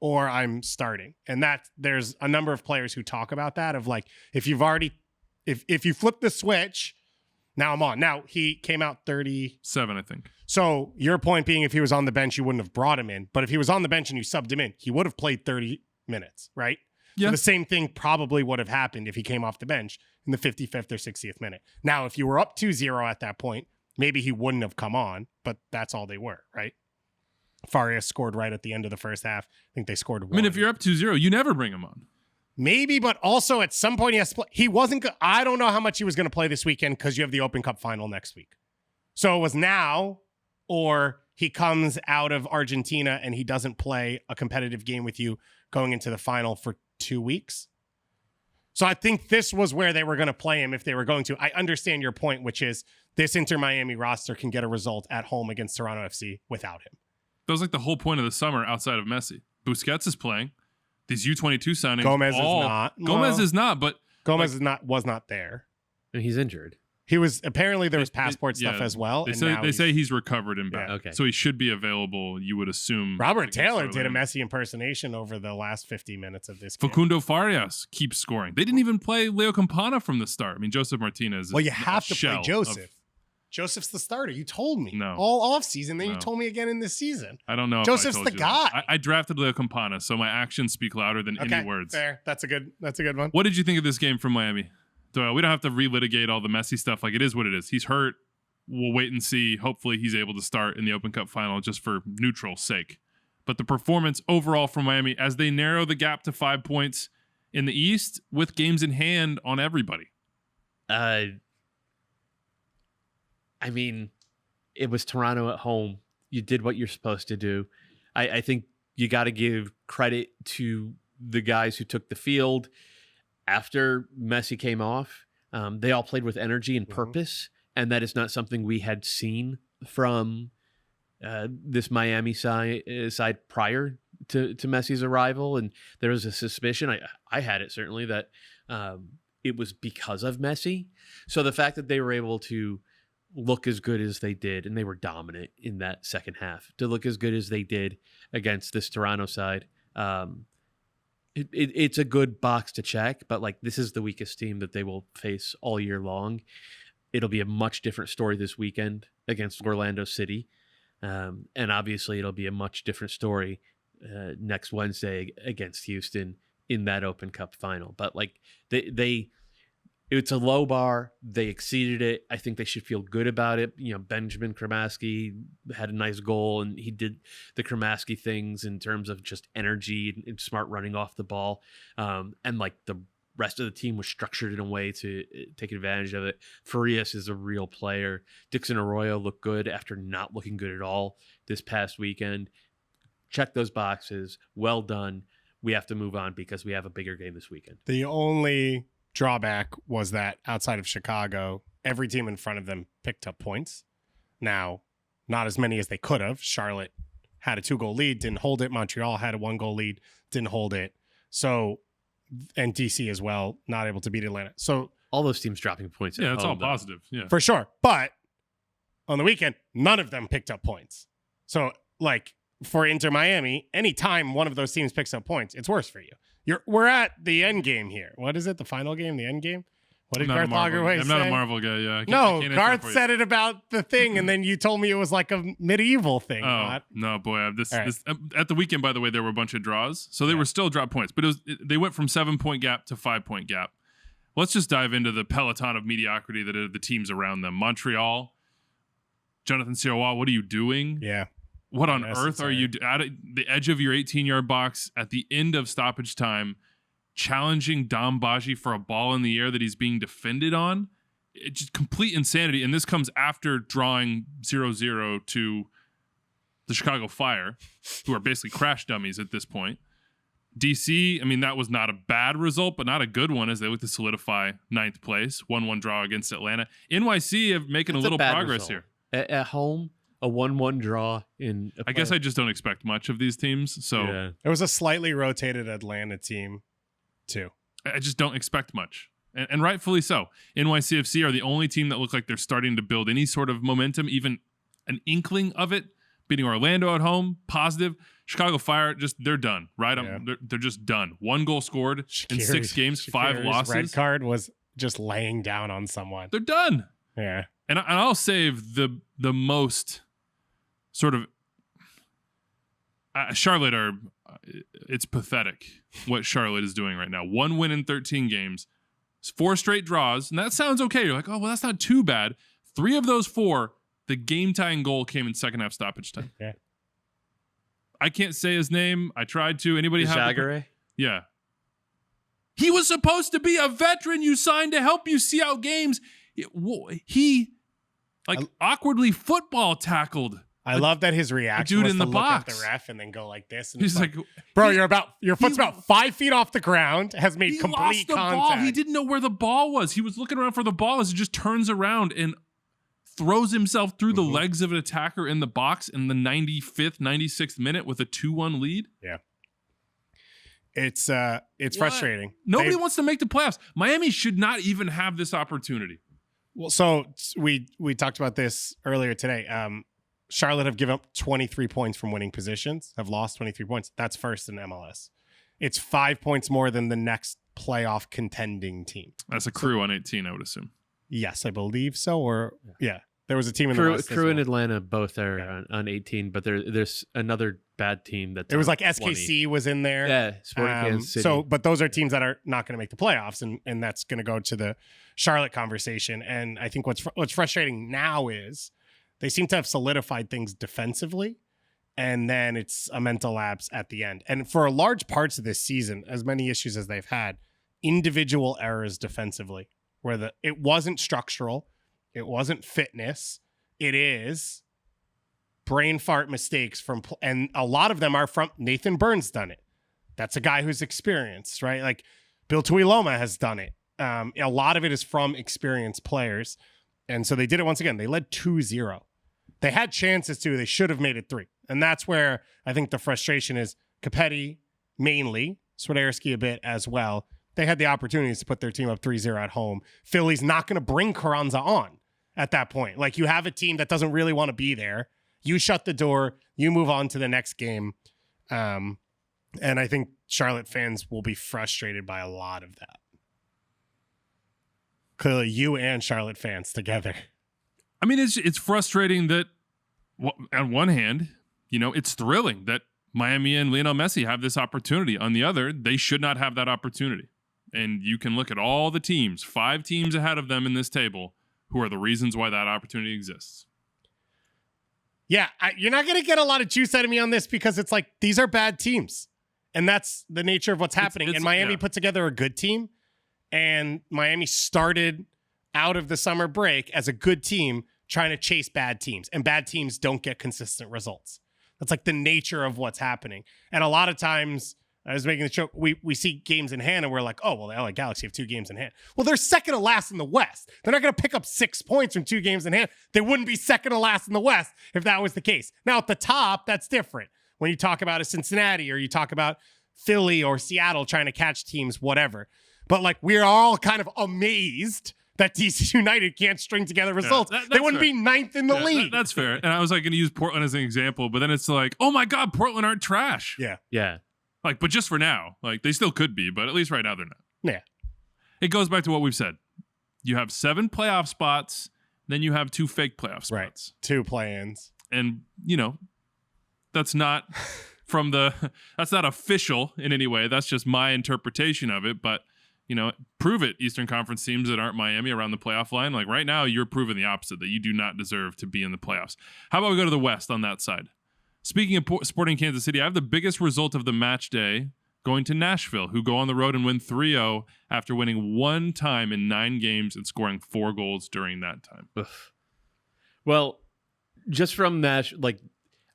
or I'm starting. And that there's a number of players who talk about that of like, if you flip the switch, now I'm on. Now, he came out 37, I think. So your point being, if he was on the bench, you wouldn't have brought him in. But if he was on the bench and you subbed him in, he would have played 30 minutes, right? Yeah. So the same thing probably would have happened if he came off the bench in the 55th or 60th minute. Now, if you were up 2-0 at that point, maybe he wouldn't have come on, but that's all they were, right? Farias scored right at the end of the first half. I think they scored 1. I mean, if you're up 2-0, you never bring him on. Maybe, but also at some point he has to play. He wasn't I don't know how much he was going to play this weekend because you have the Open Cup final next week. So it was now, or he comes out of Argentina and he doesn't play a competitive game with you going into the final for 2 weeks. So I think this was where they were going to play him if they were going to. I understand your point, which is this Inter Miami roster can get a result at home against Toronto FC without him. That was like the whole point of the summer outside of Messi. Busquets is playing. These U22 signings. Gomez is not. Gomez is not, but Gomez was not there. And he's injured. He was apparently there was passport stuff as well. They say he's recovered and back. Yeah. Okay. So he should be available, you would assume. Robert Taylor did a Messi impersonation over the last 50 minutes of this game. Facundo Farias keeps scoring. They didn't even play Leo Campana from the start. I mean, Joseph Martinez. Well, you have to play Joseph. Joseph's the starter. You told me No. all offseason. Then you No. told me again in this season. I don't know. If Joseph's I told the you guy. that. I drafted Leo Campana, so my actions speak louder than any words. Fair. That's a good one. What did you think of this game from Miami? Doyle, we don't have to relitigate all the Messi stuff. Like, it is what it is. He's hurt. We'll wait and see. Hopefully he's able to start in the Open Cup final just for neutral sake. But the performance overall from Miami as they narrow the gap to 5 points in the East with games in hand on everybody. I mean, it was Toronto at home. You did what you're supposed to do. I think you got to give credit to the guys who took the field after Messi came off. They all played with energy and purpose, and that is not something we had seen from this Miami side prior to Messi's arrival. And there was a suspicion, I had it certainly, that it was because of Messi. So the fact that they were able to look as good as they did, and they were dominant in that second half, to look as good as they did against this Toronto side, it's a good box to check. But like, this is the weakest team that they will face all year long. It'll be a much different story this weekend against Orlando City, and obviously it'll be a much different story next Wednesday against Houston in that Open Cup final. But like, it's a low bar. They exceeded it. I think they should feel good about it. You know, Benjamin Kramaski had a nice goal, and he did the Kramaski things in terms of just energy and smart running off the ball. And like, the rest of the team was structured in a way to take advantage of it. Farias is a real player. Dixon Arroyo looked good after not looking good at all this past weekend. Check those boxes. Well done. We have to move on because we have a bigger game this weekend. The only drawback was that outside of Chicago, every team in front of them picked up points. Now, not as many as they could have. Charlotte had a 2-goal lead, didn't hold it. Montreal had a 1-goal lead, didn't hold it. So, and DC as well, not able to beat Atlanta. So all those teams dropping points. Yeah, it's all positive. Yeah, for sure. But on the weekend, none of them picked up points. So, like, for Inter Miami, anytime one of those teams picks up points, it's worse for you. We're at the end game here. What is it? The final game? The end game? What did Garth Lagerway say? I'm not a Marvel guy. Yeah. No, Garth said it about the thing, and then you told me it was like a medieval thing. Oh, no, boy. This at the weekend, by the way, there were a bunch of draws. So they were still drop points, but they went from 7-point gap to 5-point gap. Let's just dive into the peloton of mediocrity that are the teams around them. Montreal, Jonathan Sirois, what are you doing? Yeah. What on earth are you at the edge of your 18-yard box at the end of stoppage time, challenging Dom Baji for a ball in the air that he's being defended on? It's just complete insanity. And this comes after drawing 0-0 to the Chicago Fire, who are basically crash dummies at this point. DC, I mean, that was not a bad result, but not a good one as they look to solidify 9th place. 1-1 draw against Atlanta. NYC are making a little progress here. At home, a 1-1 draw in I guess I just don't expect much of these teams. So yeah. There was a slightly rotated Atlanta team too. I just don't expect much. And rightfully so. NYCFC are the only team that look like they're starting to build any sort of momentum, even an inkling of it. Beating Orlando at home, positive. Chicago Fire, they're done, right? Yeah. They're just done. 1 goal scored in 6 games, 5 losses. Red card was just laying down on someone. They're done. Yeah. And I'll save the most sort of Charlotte it's pathetic what Charlotte is doing right now. 1 win in 13 games, 4 straight draws, and that sounds okay. You're like, oh, well, that's not too bad. 3 of those 4, the game-tying goal came in second half stoppage time. Yeah. I can't say his name. I tried to. Anybody have Zagare? Yeah. He was supposed to be a veteran you signed to help you see out games. He awkwardly football tackled. I love that his reaction dude was in to the look box. at the ref and then go like this. And He's like, bro, your foot's about 5 feet off the ground, has made complete lost the contact. ball. He didn't know where the ball was. He was looking around for the ball as he just turns around and throws himself through the legs of an attacker in the box in the 95th, 96th minute with a 2-1 lead. Yeah. It's frustrating. Nobody wants to make the playoffs. Miami should not even have this opportunity. Well, so we talked about this earlier today. Charlotte have given up 23 points from winning positions, have lost 23 points. That's first in MLS. It's 5 points more than the next playoff contending team. That's a crew on 18, I would assume. Yes, I believe so. Or yeah. There was a team in the West. Crew and Atlanta both are on 18, but there's another bad team that's it was like 20. SKC was in there. Yeah, Sporting Kansas City. So, but those are teams that are not going to make the playoffs, and that's going to go to the Charlotte conversation. And I think what's frustrating now is they seem to have solidified things defensively, and then it's a mental lapse at the end. And for large parts of this season, as many issues as they've had, individual errors defensively, where it wasn't structural, it wasn't fitness, it is brain fart mistakes and a lot of them are from Nathan Burns done it. That's a guy who's experienced, right? Like Bill Tuiloma has done it. A lot of it is from experienced players. And so they did it once again. They led 2-0. They had chances to. They should have made it 3. And that's where I think the frustration is. Capetti mainly, Swiderski a bit as well. They had the opportunities to put their team up 3-0 at home. Philly's not going to bring Carranza on at that point. Like, you have a team that doesn't really want to be there. You shut the door. You move on to the next game. And I think Charlotte fans will be frustrated by a lot of that. Clearly, you and Charlotte fans together. I mean, it's frustrating that, on one hand, it's thrilling that Miami and Lionel Messi have this opportunity. On the other, they should not have that opportunity. And you can look at all the teams, 5 teams ahead of them in this table, who are the reasons why that opportunity exists. Yeah, you're not going to get a lot of juice out of me on this because it's like, these are bad teams. And that's the nature of what's happening. And Miami put together a good team. And Miami started out of the summer break as a good team trying to chase bad teams. And bad teams don't get consistent results. That's like the nature of what's happening. And a lot of times, I was making the joke, we see games in hand and we're like, oh, well, the LA Galaxy have 2 games in hand. Well, they're second to last in the West. They're not going to pick up 6 points from 2 games in hand. They wouldn't be second to last in the West if that was the case. Now, at the top, that's different. When you talk about a Cincinnati or you talk about Philly or Seattle trying to catch teams, whatever. But like, we're all kind of amazed that DC United can't string together results. They wouldn't be 9th in the league. That's fair. And I was like going to use Portland as an example, but then it's like, oh my God, Portland aren't trash. Yeah. Like, but just for now. Like, they still could be, but at least right now they're not. Yeah. It goes back to what we've said. You have 7 playoff spots, then you have 2 fake playoff spots. Right. 2 play-ins. And, that's not that's not official in any way. That's just my interpretation of it. But, prove it, Eastern Conference teams that aren't Miami around the playoff line. Like, right now, you're proving the opposite, that you do not deserve to be in the playoffs. How about we go to the West on that side? Speaking of Sporting Kansas City, I have the biggest result of the match day going to Nashville, who go on the road and win 3-0 after winning 1 time in 9 games and scoring 4 goals during that time. Ugh. Well, just from Nashville, like,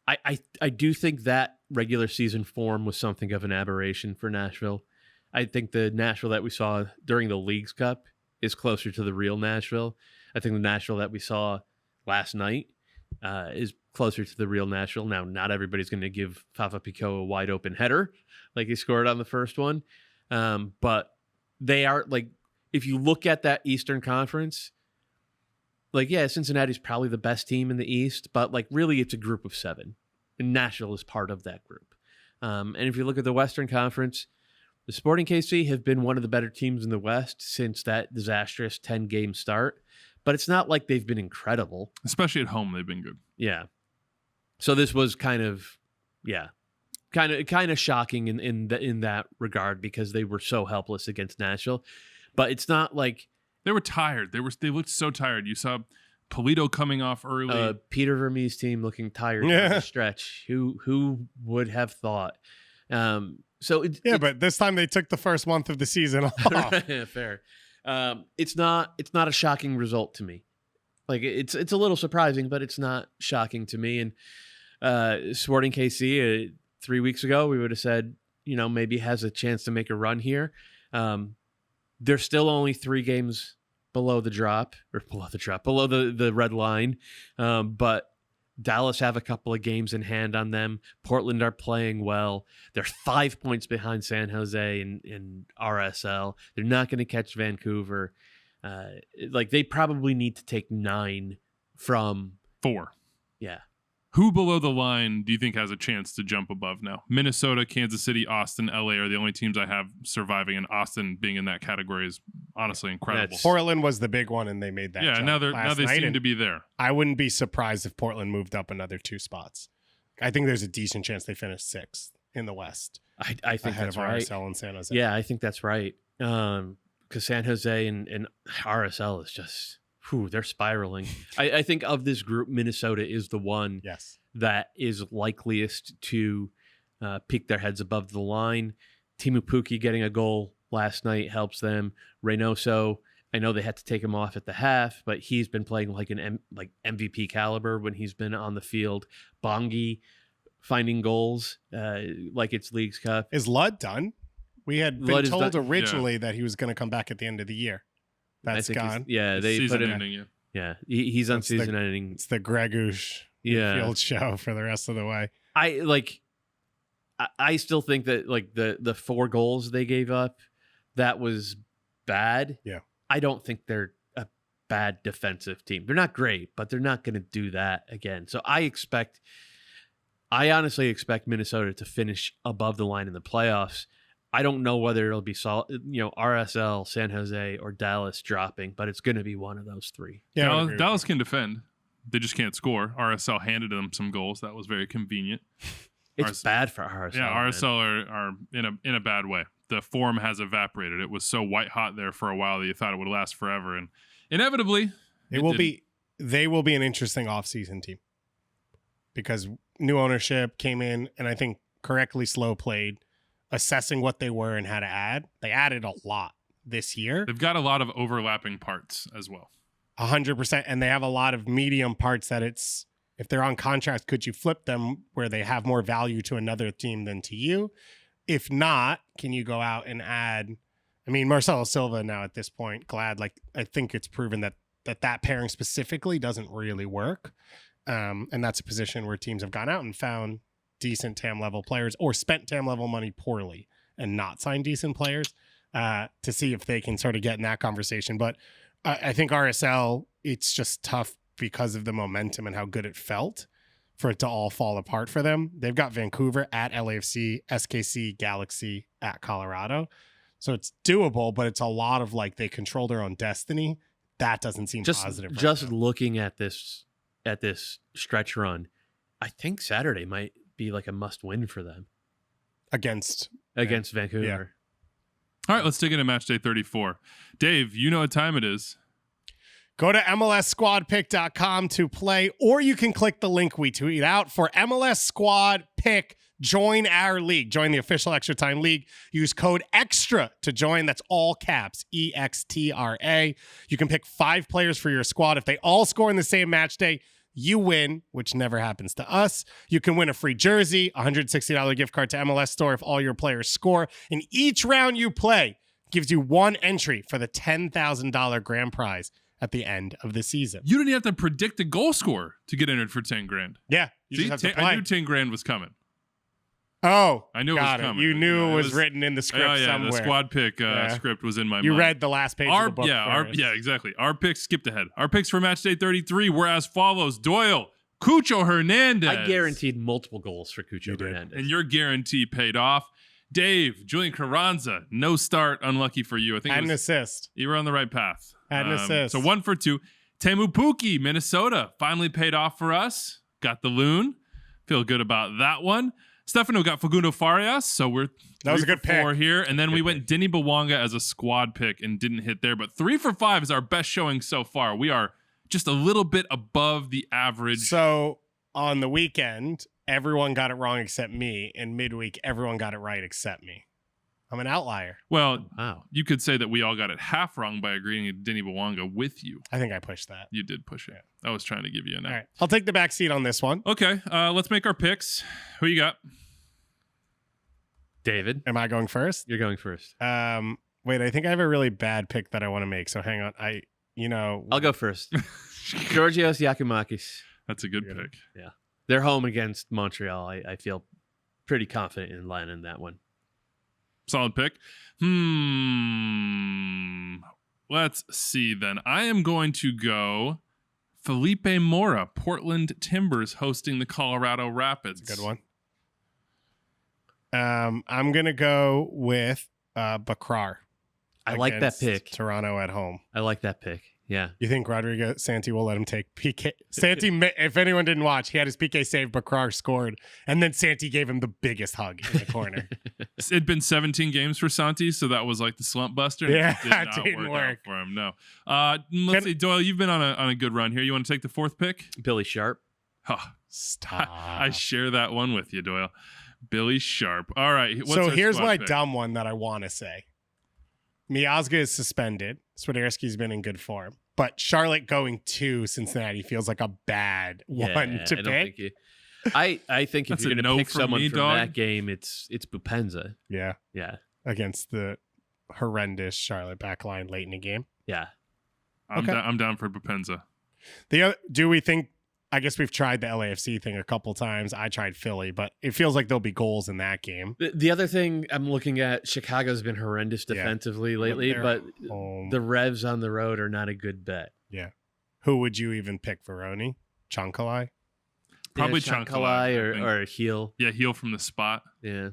I do think that regular season form was something of an aberration for Nashville. I think the Nashville that we saw during the Leagues Cup is closer to the real Nashville. I think the Nashville that we saw last night is closer to the real Nashville. Now, not everybody's going to give Fafa Picault a wide open header like he scored on the first one. But they are, like, if you look at that Eastern Conference, like, yeah, Cincinnati's probably the best team in the East, but like, really it's a group of 7. And Nashville is part of that group. And if you look at the Western Conference, the Sporting KC have been one of the better teams in the West since that disastrous 10-game start. But it's not like they've been incredible. Especially at home, they've been good. Yeah. So this was kind of shocking in that regard because they were so helpless against Nashville. But it's not like they were tired. They looked so tired. You saw Polito coming off early. Peter Vermees' team looking tired on the stretch. Who would have thought? But this time they took the first month of the season off. Fair. It's not a shocking result to me. Like, it's a little surprising, but it's not shocking to me. And Sporting KC 3 weeks ago, we would have said, maybe has a chance to make a run here. They're still only 3 games below the red line. But Dallas have a couple of games in hand on them. Portland are playing well. They're 5 points behind San Jose in RSL. They're not going to catch Vancouver. They probably need to take 9 from 4. Yeah. Who below the line do you think has a chance to jump above now? Minnesota, Kansas City, Austin, LA are the only teams I have surviving, and Austin being in that category is honestly incredible. Portland was the big one, and they made that. Yeah, jump now they seem to be there. I wouldn't be surprised if Portland moved up another 2 spots. I think there's a decent chance they finish 6th in the West. I think ahead that's of right. RSL and San Jose. Yeah, I think that's right. Because San Jose and RSL is just, they're spiraling. I think of this group, Minnesota is the one that is likeliest to peek their heads above the line. Timu Pukki getting a goal last night helps them. Reynoso, I know they had to take him off at the half, but he's been playing like an MVP caliber when he's been on the field. Bongi finding goals like it's Leagues Cup. Is Ludd done? We had been told originally that he was going to come back at the end of the year. That's gone. Yeah, they put him. Ending, yeah, he's on season ending. It's the Gregush field show for the rest of the way. I still think that like the 4 goals they gave up, that was bad. Yeah, I don't think they're a bad defensive team. They're not great, but they're not going to do that again. So I honestly expect Minnesota to finish above the line in the playoffs. I don't know whether it'll be RSL, San Jose, or Dallas dropping, but it's going to be one of those 3. Yeah, Dallas can defend. They just can't score. RSL handed them some goals. That was very convenient. It's bad for RSL. Yeah, RSL are in a bad way. The form has evaporated. It was so white hot there for a while that you thought it would last forever, and inevitably, they will be an interesting offseason team because new ownership came in, and I think correctly slow played. Assessing what they were and how to add. They added a lot this year. They've got a lot of overlapping parts as well. 100%. And they have a lot of medium parts that if they're on contract, could you flip them where they have more value to another team than to you? If not, can you go out and add? I mean, Marcelo Silva now at this point, I think it's proven that pairing specifically doesn't really work. And that's a position where teams have gone out and found decent TAM level players or spent TAM level money poorly and not signed decent players to see if they can sort of get in that conversation. But I think RSL, it's just tough because of the momentum and how good it felt for it to all fall apart for them. They've got Vancouver at LAFC, SKC, Galaxy at Colorado. So it's doable, but it's a lot of they control their own destiny. That doesn't seem positive. Just looking at this stretch run, I think Saturday might be like a must win for them against Vancouver. Yeah. All right, let's dig into Matchday 34. Dave, you know what time it is. Go to MLSsquadpick.com to play, or you can click the link we tweet out for MLS Squad Pick. Join our league. Join the official Extra Time League. Use code EXTRA to join. That's all caps, EXTRA. You can pick 5 players for your squad. If they all score in the same match day, you win, which never happens to us. You can win a free jersey, $160 gift card to MLS Store if all your players score. And each round you play gives you 1 entry for the $10,000 grand prize at the end of the season. You didn't have to predict a goal score to get entered for 10 grand. Yeah. You just have to play. I knew 10 grand was coming. Oh, I knew it was coming. You knew it was written in the script somewhere. The squad pick script was in my mind. You read the last page of the book. Yeah, exactly. Our picks skipped ahead. Our picks for Matchday 33 were as follows. Doyle, Cucho Hernandez. I guaranteed multiple goals for Cucho Hernandez. And your guarantee paid off. Dave, Julian Carranza, no start, unlucky for you. I think had an assist. You were on the right path. Had an assist. So 1 for 2. Timu Pukki, Minnesota, finally paid off for us. Got the loon. Feel good about that one. Stefano got Facundo Farias, so that was a good pick here. And then we went Denny Bawanga as a squad pick and didn't hit there. But 3 for 5 is our best showing so far. We are just a little bit above the average. So on the weekend, everyone got it wrong except me. And midweek, everyone got it right except me. I'm an outlier. Well, wow. You could say that we all got it half wrong by agreeing to Denny Bawanga with you. I think I pushed that. You did push it. I was trying to give you an out. All right. I'll take the back seat on this one. Okay. Let's make our picks. Who you got? David. Am I going first? You're going first. Wait, I think I have a really bad pick that I want to make. So hang on. I'll go first. Georgios Yakimakis. That's a good pick. Yeah. They're home against Montreal. I feel pretty confident in landing that one. Solid pick. Let's see then. I am going to go Felipe Mora, Portland Timbers hosting the Colorado Rapids. Good one. I'm going to go with Bakrar. I like that against pick. Toronto at home. I like that pick. Yeah. You think Rodrigo Santi will let him take PK? Santi, if anyone didn't watch, he had his PK save, Bakrar scored, and then Santi gave him the biggest hug in the corner. It'd been 17 games for Santi, so that was like the slump buster. And Yeah, it didn't work out for him. No. Let's see, Doyle, you've been on a good run here. You want to take the fourth pick? Billy Sharp. Huh. Stop. I share that one with you, Doyle. Billy Sharp. All right. What's So our here's squad my pick? dumb one that I want to say. Miazga is suspended. Swiderski's been in good form. But Charlotte going to Cincinnati feels like a bad one to pick. I think if That's you're a going to no pick from someone me, from dog. that game, it's Bupenza. Yeah. Yeah. Against the horrendous Charlotte backline late in the game. Yeah. I'm down for Bupenza. Do we think, I guess we've tried the LAFC thing a couple times. I tried Philly, but it feels like there'll be goals in that game. The other thing I'm looking at, Chicago's been horrendous defensively lately, They're but home. the Revs on the road are not a good bet. Yeah. Who would you even pick, Veroni? Chonkalai? Probably yeah, Chankalai, or Heel. Yeah, heel from the spot. Yeah.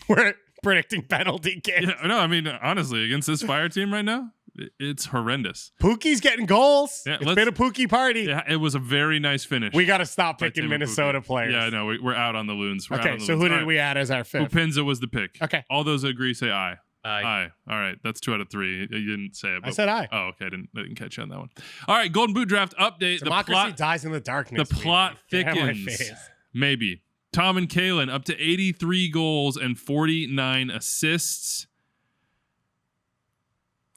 We're predicting penalty kicks. Yeah, no, I mean, honestly, against this Fire team right now, it's horrendous. Pookie's getting goals. Yeah, It's been a Pookie party. Yeah, it was a very nice finish. We got to stop by picking Tim Minnesota Pukki. players. Yeah, no, we're out on the loons. We're out Okay, on the so loons. who did All right. we add as our fifth? Upinza was the pick. Okay. All those agree say aye. Aye. Aye. All right. That's 2 out of 3. You didn't say it. I But, said aye. oh, okay. I didn't catch you on that one. All right. Golden Boot draft update. Democracy dies in the darkness. The plot Get out of my thickens. face. Maybe. Tom and Kalen up to 83 goals and 49 assists.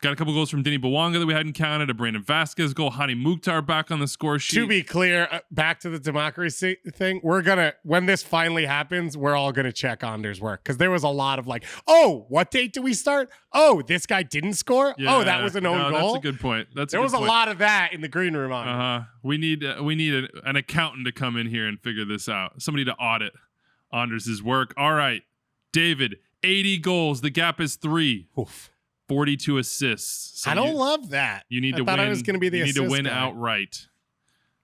Got a couple goals from Denny Bawanga that we hadn't counted. A Brandon Vasquez goal. Hani Mukhtar back on the score sheet. To be clear, back to the democracy thing, when this finally happens, we're all going to check Anders' work. Because there was a lot of like, oh, what date do we start? Oh, this guy didn't score? Yeah, Oh, that was an own goal? That's a good point. There was a lot of that in the green room. We need an accountant to come in here and figure this out. Somebody to audit Anders' work. All right, David, 80 goals. The gap is 3. Oof. 42 assists. So I don't love that. You need to thought win. I was going to be the You need to assist win guy. outright.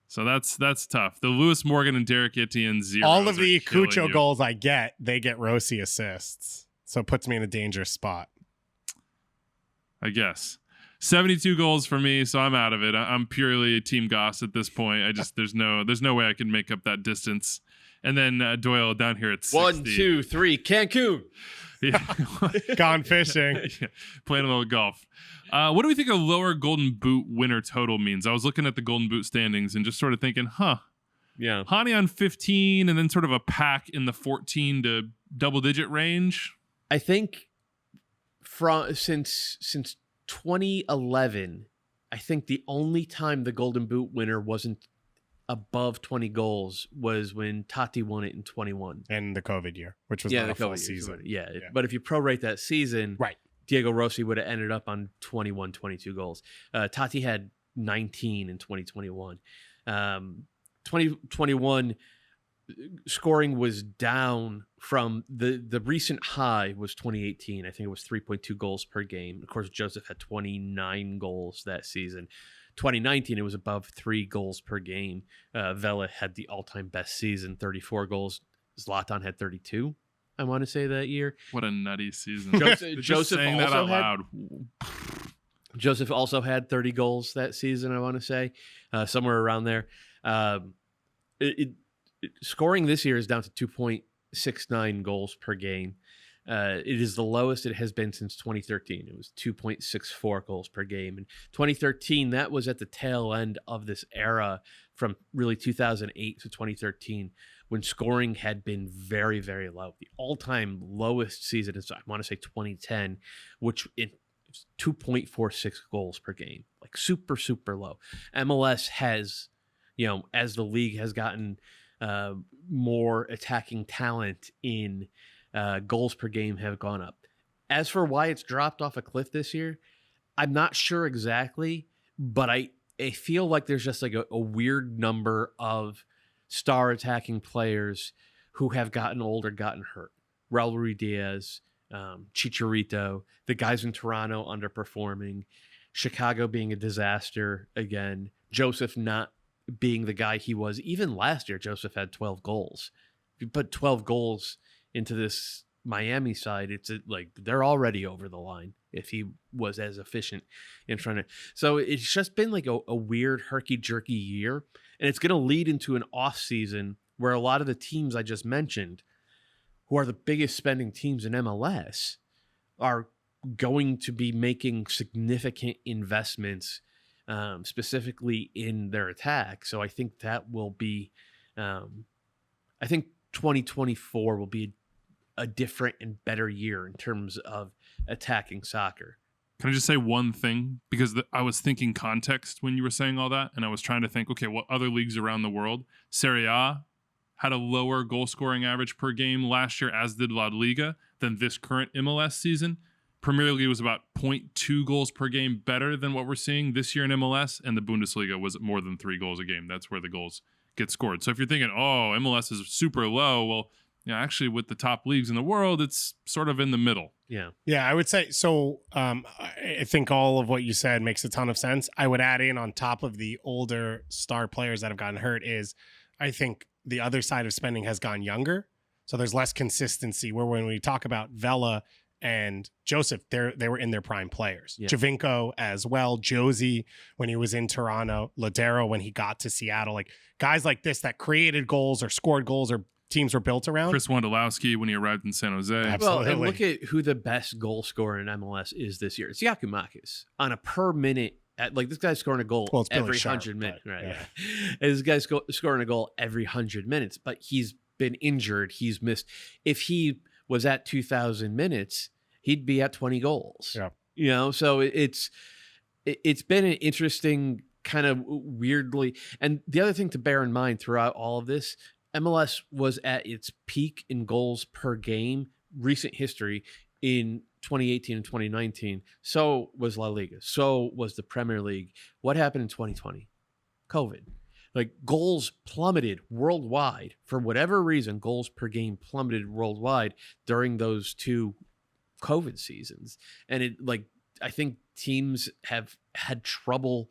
So that's tough. The Lewis Morgan and Derek Etienne zeros. All of are the killing Cucho you. goals I get, they get Rossi assists. So it puts me in a dangerous spot. I guess 72 goals for me, so I'm out of it. I'm purely Team Goss at this point. I just there's no way I can make up that distance. And then Doyle down here at 60. 1, 2, 3, Cancun. Yeah. Gone fishing. Yeah, playing a little golf. What do we think a lower Golden Boot winner total means? I was looking at the Golden Boot standings and just sort of thinking, Yeah. Hani on 15 and then sort of a pack in the 14 to double-digit range. I think since 2011, I think the only time the Golden Boot winner wasn't above 20 goals was when Tati won it in 21. And the COVID year, which was not a full season. Yeah. But if you prorate that season, Right. Diego Rossi would have ended up on 21, 22 goals. Tati had 19 in 2021. 2021 scoring was down from the recent high was 2018. I think it was 3.2 goals per game. Of course, Joseph had 29 goals that season. 2019, it was above 3 goals per game. Vela had the all-time best season, 34 goals. Zlatan had 32, I want to say, that year. What a nutty season. Joseph saying that also out had, loud. Joseph also had 30 goals that season, I want to say, somewhere around there. Scoring this year is down to 2.69 goals per game. It is the lowest it has been since 2013. It was 2.64 goals per game. In 2013, that was at the tail end of this era from really 2008 to 2013 when scoring had been very, very low. The all-time lowest season is, I want to say, 2010, which it was 2.46 goals per game. Like super, super low. MLS has, as the league has gotten more attacking talent in goals per game have gone up. As for why it's dropped off a cliff this year, I'm not sure exactly, but I feel like there's just like a weird number of star attacking players who have gotten old or gotten hurt. Raul Ruiz, Chicharito, the guys in Toronto underperforming, Chicago being a disaster again, Joseph not being the guy he was. Even last year, Joseph had 12 goals. If you put 12 goals into this Miami side, it's like they're already over the line if he was as efficient in front of. So it's just been like a weird herky-jerky year, and it's going to lead into an off season where a lot of the teams I just mentioned, who are the biggest spending teams in MLS, are going to be making significant investments, specifically in their attack. So I think that will be, I think 2024 will be a different and better year in terms of attacking soccer. Can I just say one thing? Because I was thinking context when you were saying all that, and I was trying to think, okay, what other leagues around the world? Serie A had a lower goal scoring average per game last year, as did La Liga, than this current MLS season. Premier League was about 0.2 goals per game better than what we're seeing this year in MLS, and the Bundesliga was more than 3 goals a game. That's where the goals get scored. So if you're thinking, oh, MLS is super low, well, yeah, actually with the top leagues in the world, it's sort of in the middle. Yeah, I would say so. I think all of what you said makes a ton of sense. I would add in on top of the older star players that have gotten hurt is I think the other side of spending has gone younger. So there's less consistency where when we talk about Vela and Joseph, they were in their prime players. Yeah. Javinko as well, Josie when he was in Toronto, Ladero when he got to Seattle, like guys like this that created goals or scored goals or teams were built around. Chris Wondolowski when he arrived in San Jose. Absolutely. Well, and look at who the best goal scorer in MLS is this year. It's Giakoumakis on a per minute. Like this guy's scoring a goal every 100 minutes. Right. Yeah. This guy's scoring a goal every 100 minutes, but he's been injured. He's missed. If he was at 2,000 minutes, he'd be at 20 goals. Yeah. You know, so it's been an interesting kind of weirdly. And the other thing to bear in mind throughout all of this, MLS was at its peak in goals per game, recent history, in 2018 and 2019. So was La Liga. So was the Premier League. What happened in 2020? COVID. Like goals plummeted worldwide. For whatever reason, goals per game plummeted worldwide during those 2 COVID seasons. And I think teams have had trouble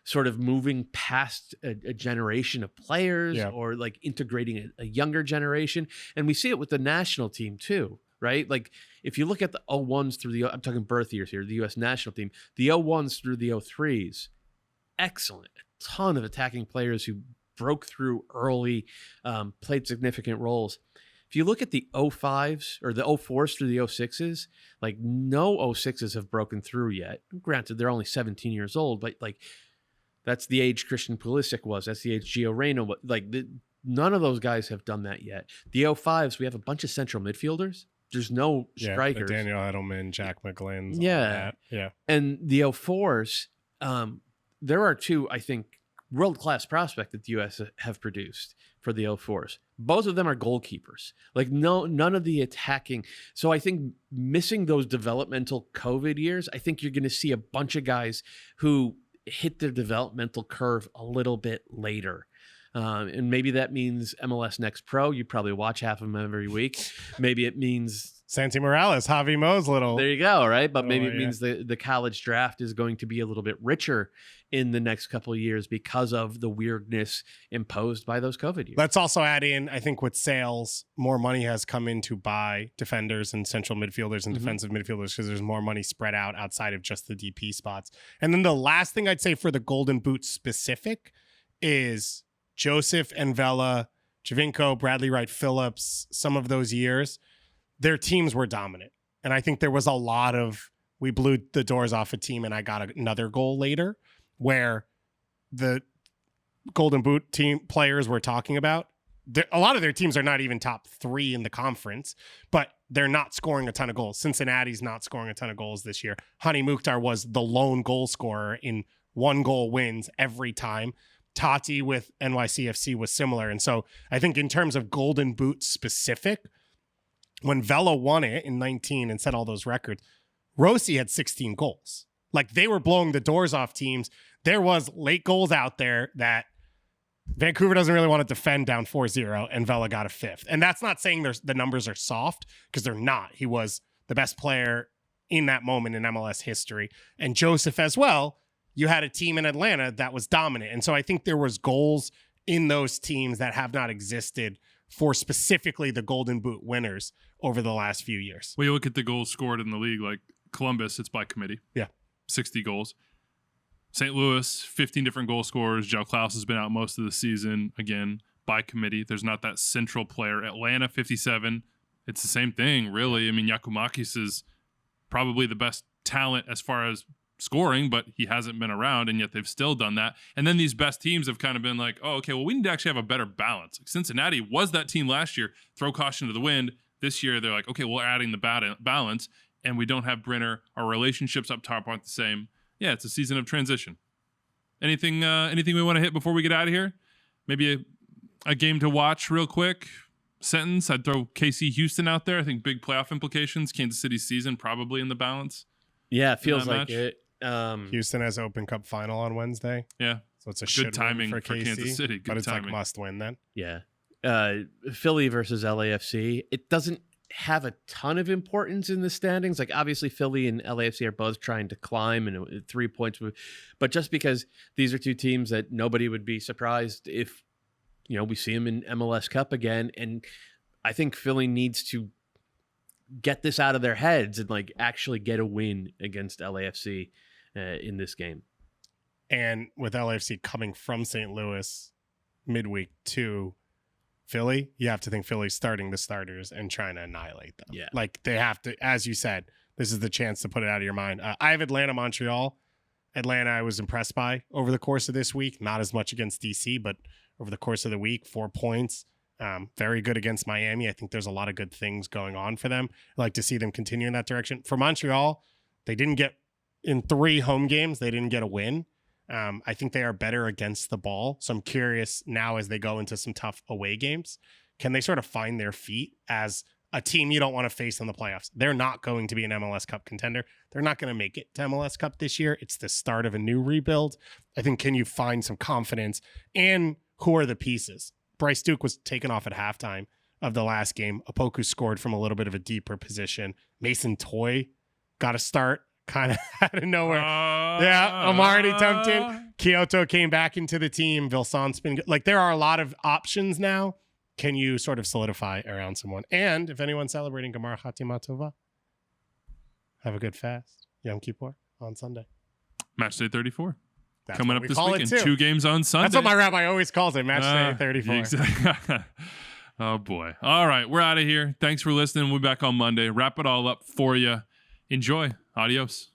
sort of moving past a generation of players or like integrating a younger generation. And we see it with the national team too, right? Like if you look at the 01s through I'm talking birth years here, the U.S. national team, the 01s through the 03s, excellent. A ton of attacking players who broke through early, played significant roles. If you look at the 05s or the 04s through the 06s, like no 06s have broken through yet. Granted, they're only 17 years old, but like, that's the age Christian Pulisic was. That's the age Gio Reyna was. Like, none of those guys have done that yet. The 05s, we have a bunch of central midfielders. There's no strikers. Daniel Edelman, Jack McGlynn. Yeah. And the 04s, there are 2, I think, world-class prospects that the U.S. have produced for the 04s. Both of them are goalkeepers. Like, none of the attacking. So I think missing those developmental COVID years, I think you're going to see a bunch of guys who hit their developmental curve a little bit later. And maybe that means MLS Next Pro. You probably watch half of them every week. Maybe it means Santi Morales, Javi Mo's little. There you go, right? But maybe it means the college draft is going to be a little bit richer in the next couple of years because of the weirdness imposed by those COVID years. Let's also add in, I think with sales, more money has come in to buy defenders and central midfielders and defensive midfielders because there's more money spread out outside of just the DP spots. And then the last thing I'd say for the Golden Boot specific is Joseph and Vela, Javinko, Bradley Wright Phillips, some of those years, their teams were dominant. And I think there was a lot of, we blew the doors off a team and I got another goal later where the Golden Boot team players we're talking about, a lot of their teams are not even top 3 in the conference, but they're not scoring a ton of goals. Cincinnati's not scoring a ton of goals this year. Hani Mukhtar was the lone goal scorer in 1-goal wins every time. Tati with NYCFC was similar. And so I think in terms of Golden Boot specific, when Vela won it in 19 and set all those records, Rossi had 16 goals. Like they were blowing the doors off teams. There was late goals out there that Vancouver doesn't really want to defend down 4-0 and Vela got a 5th. And that's not saying the numbers are soft because they're not. He was the best player in that moment in MLS history. And Joseph as well. you had a team in Atlanta that was dominant. And so I think there was goals in those teams that have not existed for specifically the Golden Boot winners over the last few years. Well, you look at the goals scored in the league, like Columbus, it's by committee. Yeah. 60 goals. St. Louis, 15 different goal scorers. Joe Klaus has been out most of the season, again, by committee. There's not that central player. Atlanta, 57. It's the same thing, really. I mean, Yakumakis is probably the best talent as far as scoring, but he hasn't been around, and yet they've still done that. And then these best teams have kind of been like, oh, okay, well, we need to actually have a better balance. Like Cincinnati was that team last year. Throw caution to the wind. This year, they're like, okay, we're adding the balance, and we don't have Brenner. Our relationships up top aren't the same. Yeah, it's a season of transition. Anything we want to hit before we get out of here? Maybe a game to watch real quick. Sentence. I'd throw KC Houston out there. I think big playoff implications. Kansas City season probably in the balance. Yeah, it feels like match. it. Houston has Open Cup final on Wednesday. Yeah. So it's a Good timing for Kansas City. Good but it's timing. like must win then. Yeah. Philly versus LAFC. It doesn't have a ton of importance in the standings. Like obviously Philly and LAFC are both trying to climb and 3 points, but just because these are two teams that nobody would be surprised if, we see them in MLS Cup again. And I think Philly needs to get this out of their heads and like actually get a win against LAFC in this game. And with LAFC coming from St. Louis midweek to Philly, you have to think Philly's starting the starters and trying to annihilate them. Yeah. Like they have to, as you said, this is the chance to put it out of your mind. I have Atlanta, Montreal. Atlanta, I was impressed by over the course of this week. Not as much against DC, but over the course of the week, 4 points. Very good against Miami. I think there's a lot of good things going on for them. I'd like to see them continue in that direction. For Montreal, they didn't get, in 3 home games, they didn't get a win. I think they are better against the ball. So I'm curious now as they go into some tough away games, can they sort of find their feet as a team you don't want to face in the playoffs? They're not going to be an MLS Cup contender. They're not going to make it to MLS Cup this year. It's the start of a new rebuild. I think, can you find some confidence? And who are the pieces? Bryce Duke was taken off at halftime of the last game. Opoku scored from a little bit of a deeper position. Mason Toy got a start kind of out of nowhere. Yeah, I'm already tempted. Kyoto came back into the team. Vilson's been good. Like there are a lot of options now. Can you sort of solidify around someone? And if anyone's celebrating Gamar Hatima Tova, have a good fast. Yom Kippur on Sunday. Matchday 34. That's Coming what up we this call it weekend. too. 2 games on Sunday. That's what my rabbi always calls it. Matchday 34. Exactly. Oh, boy. All right. We're out of here. Thanks for listening. We'll be back on Monday. Wrap it all up for you. Enjoy. Adios.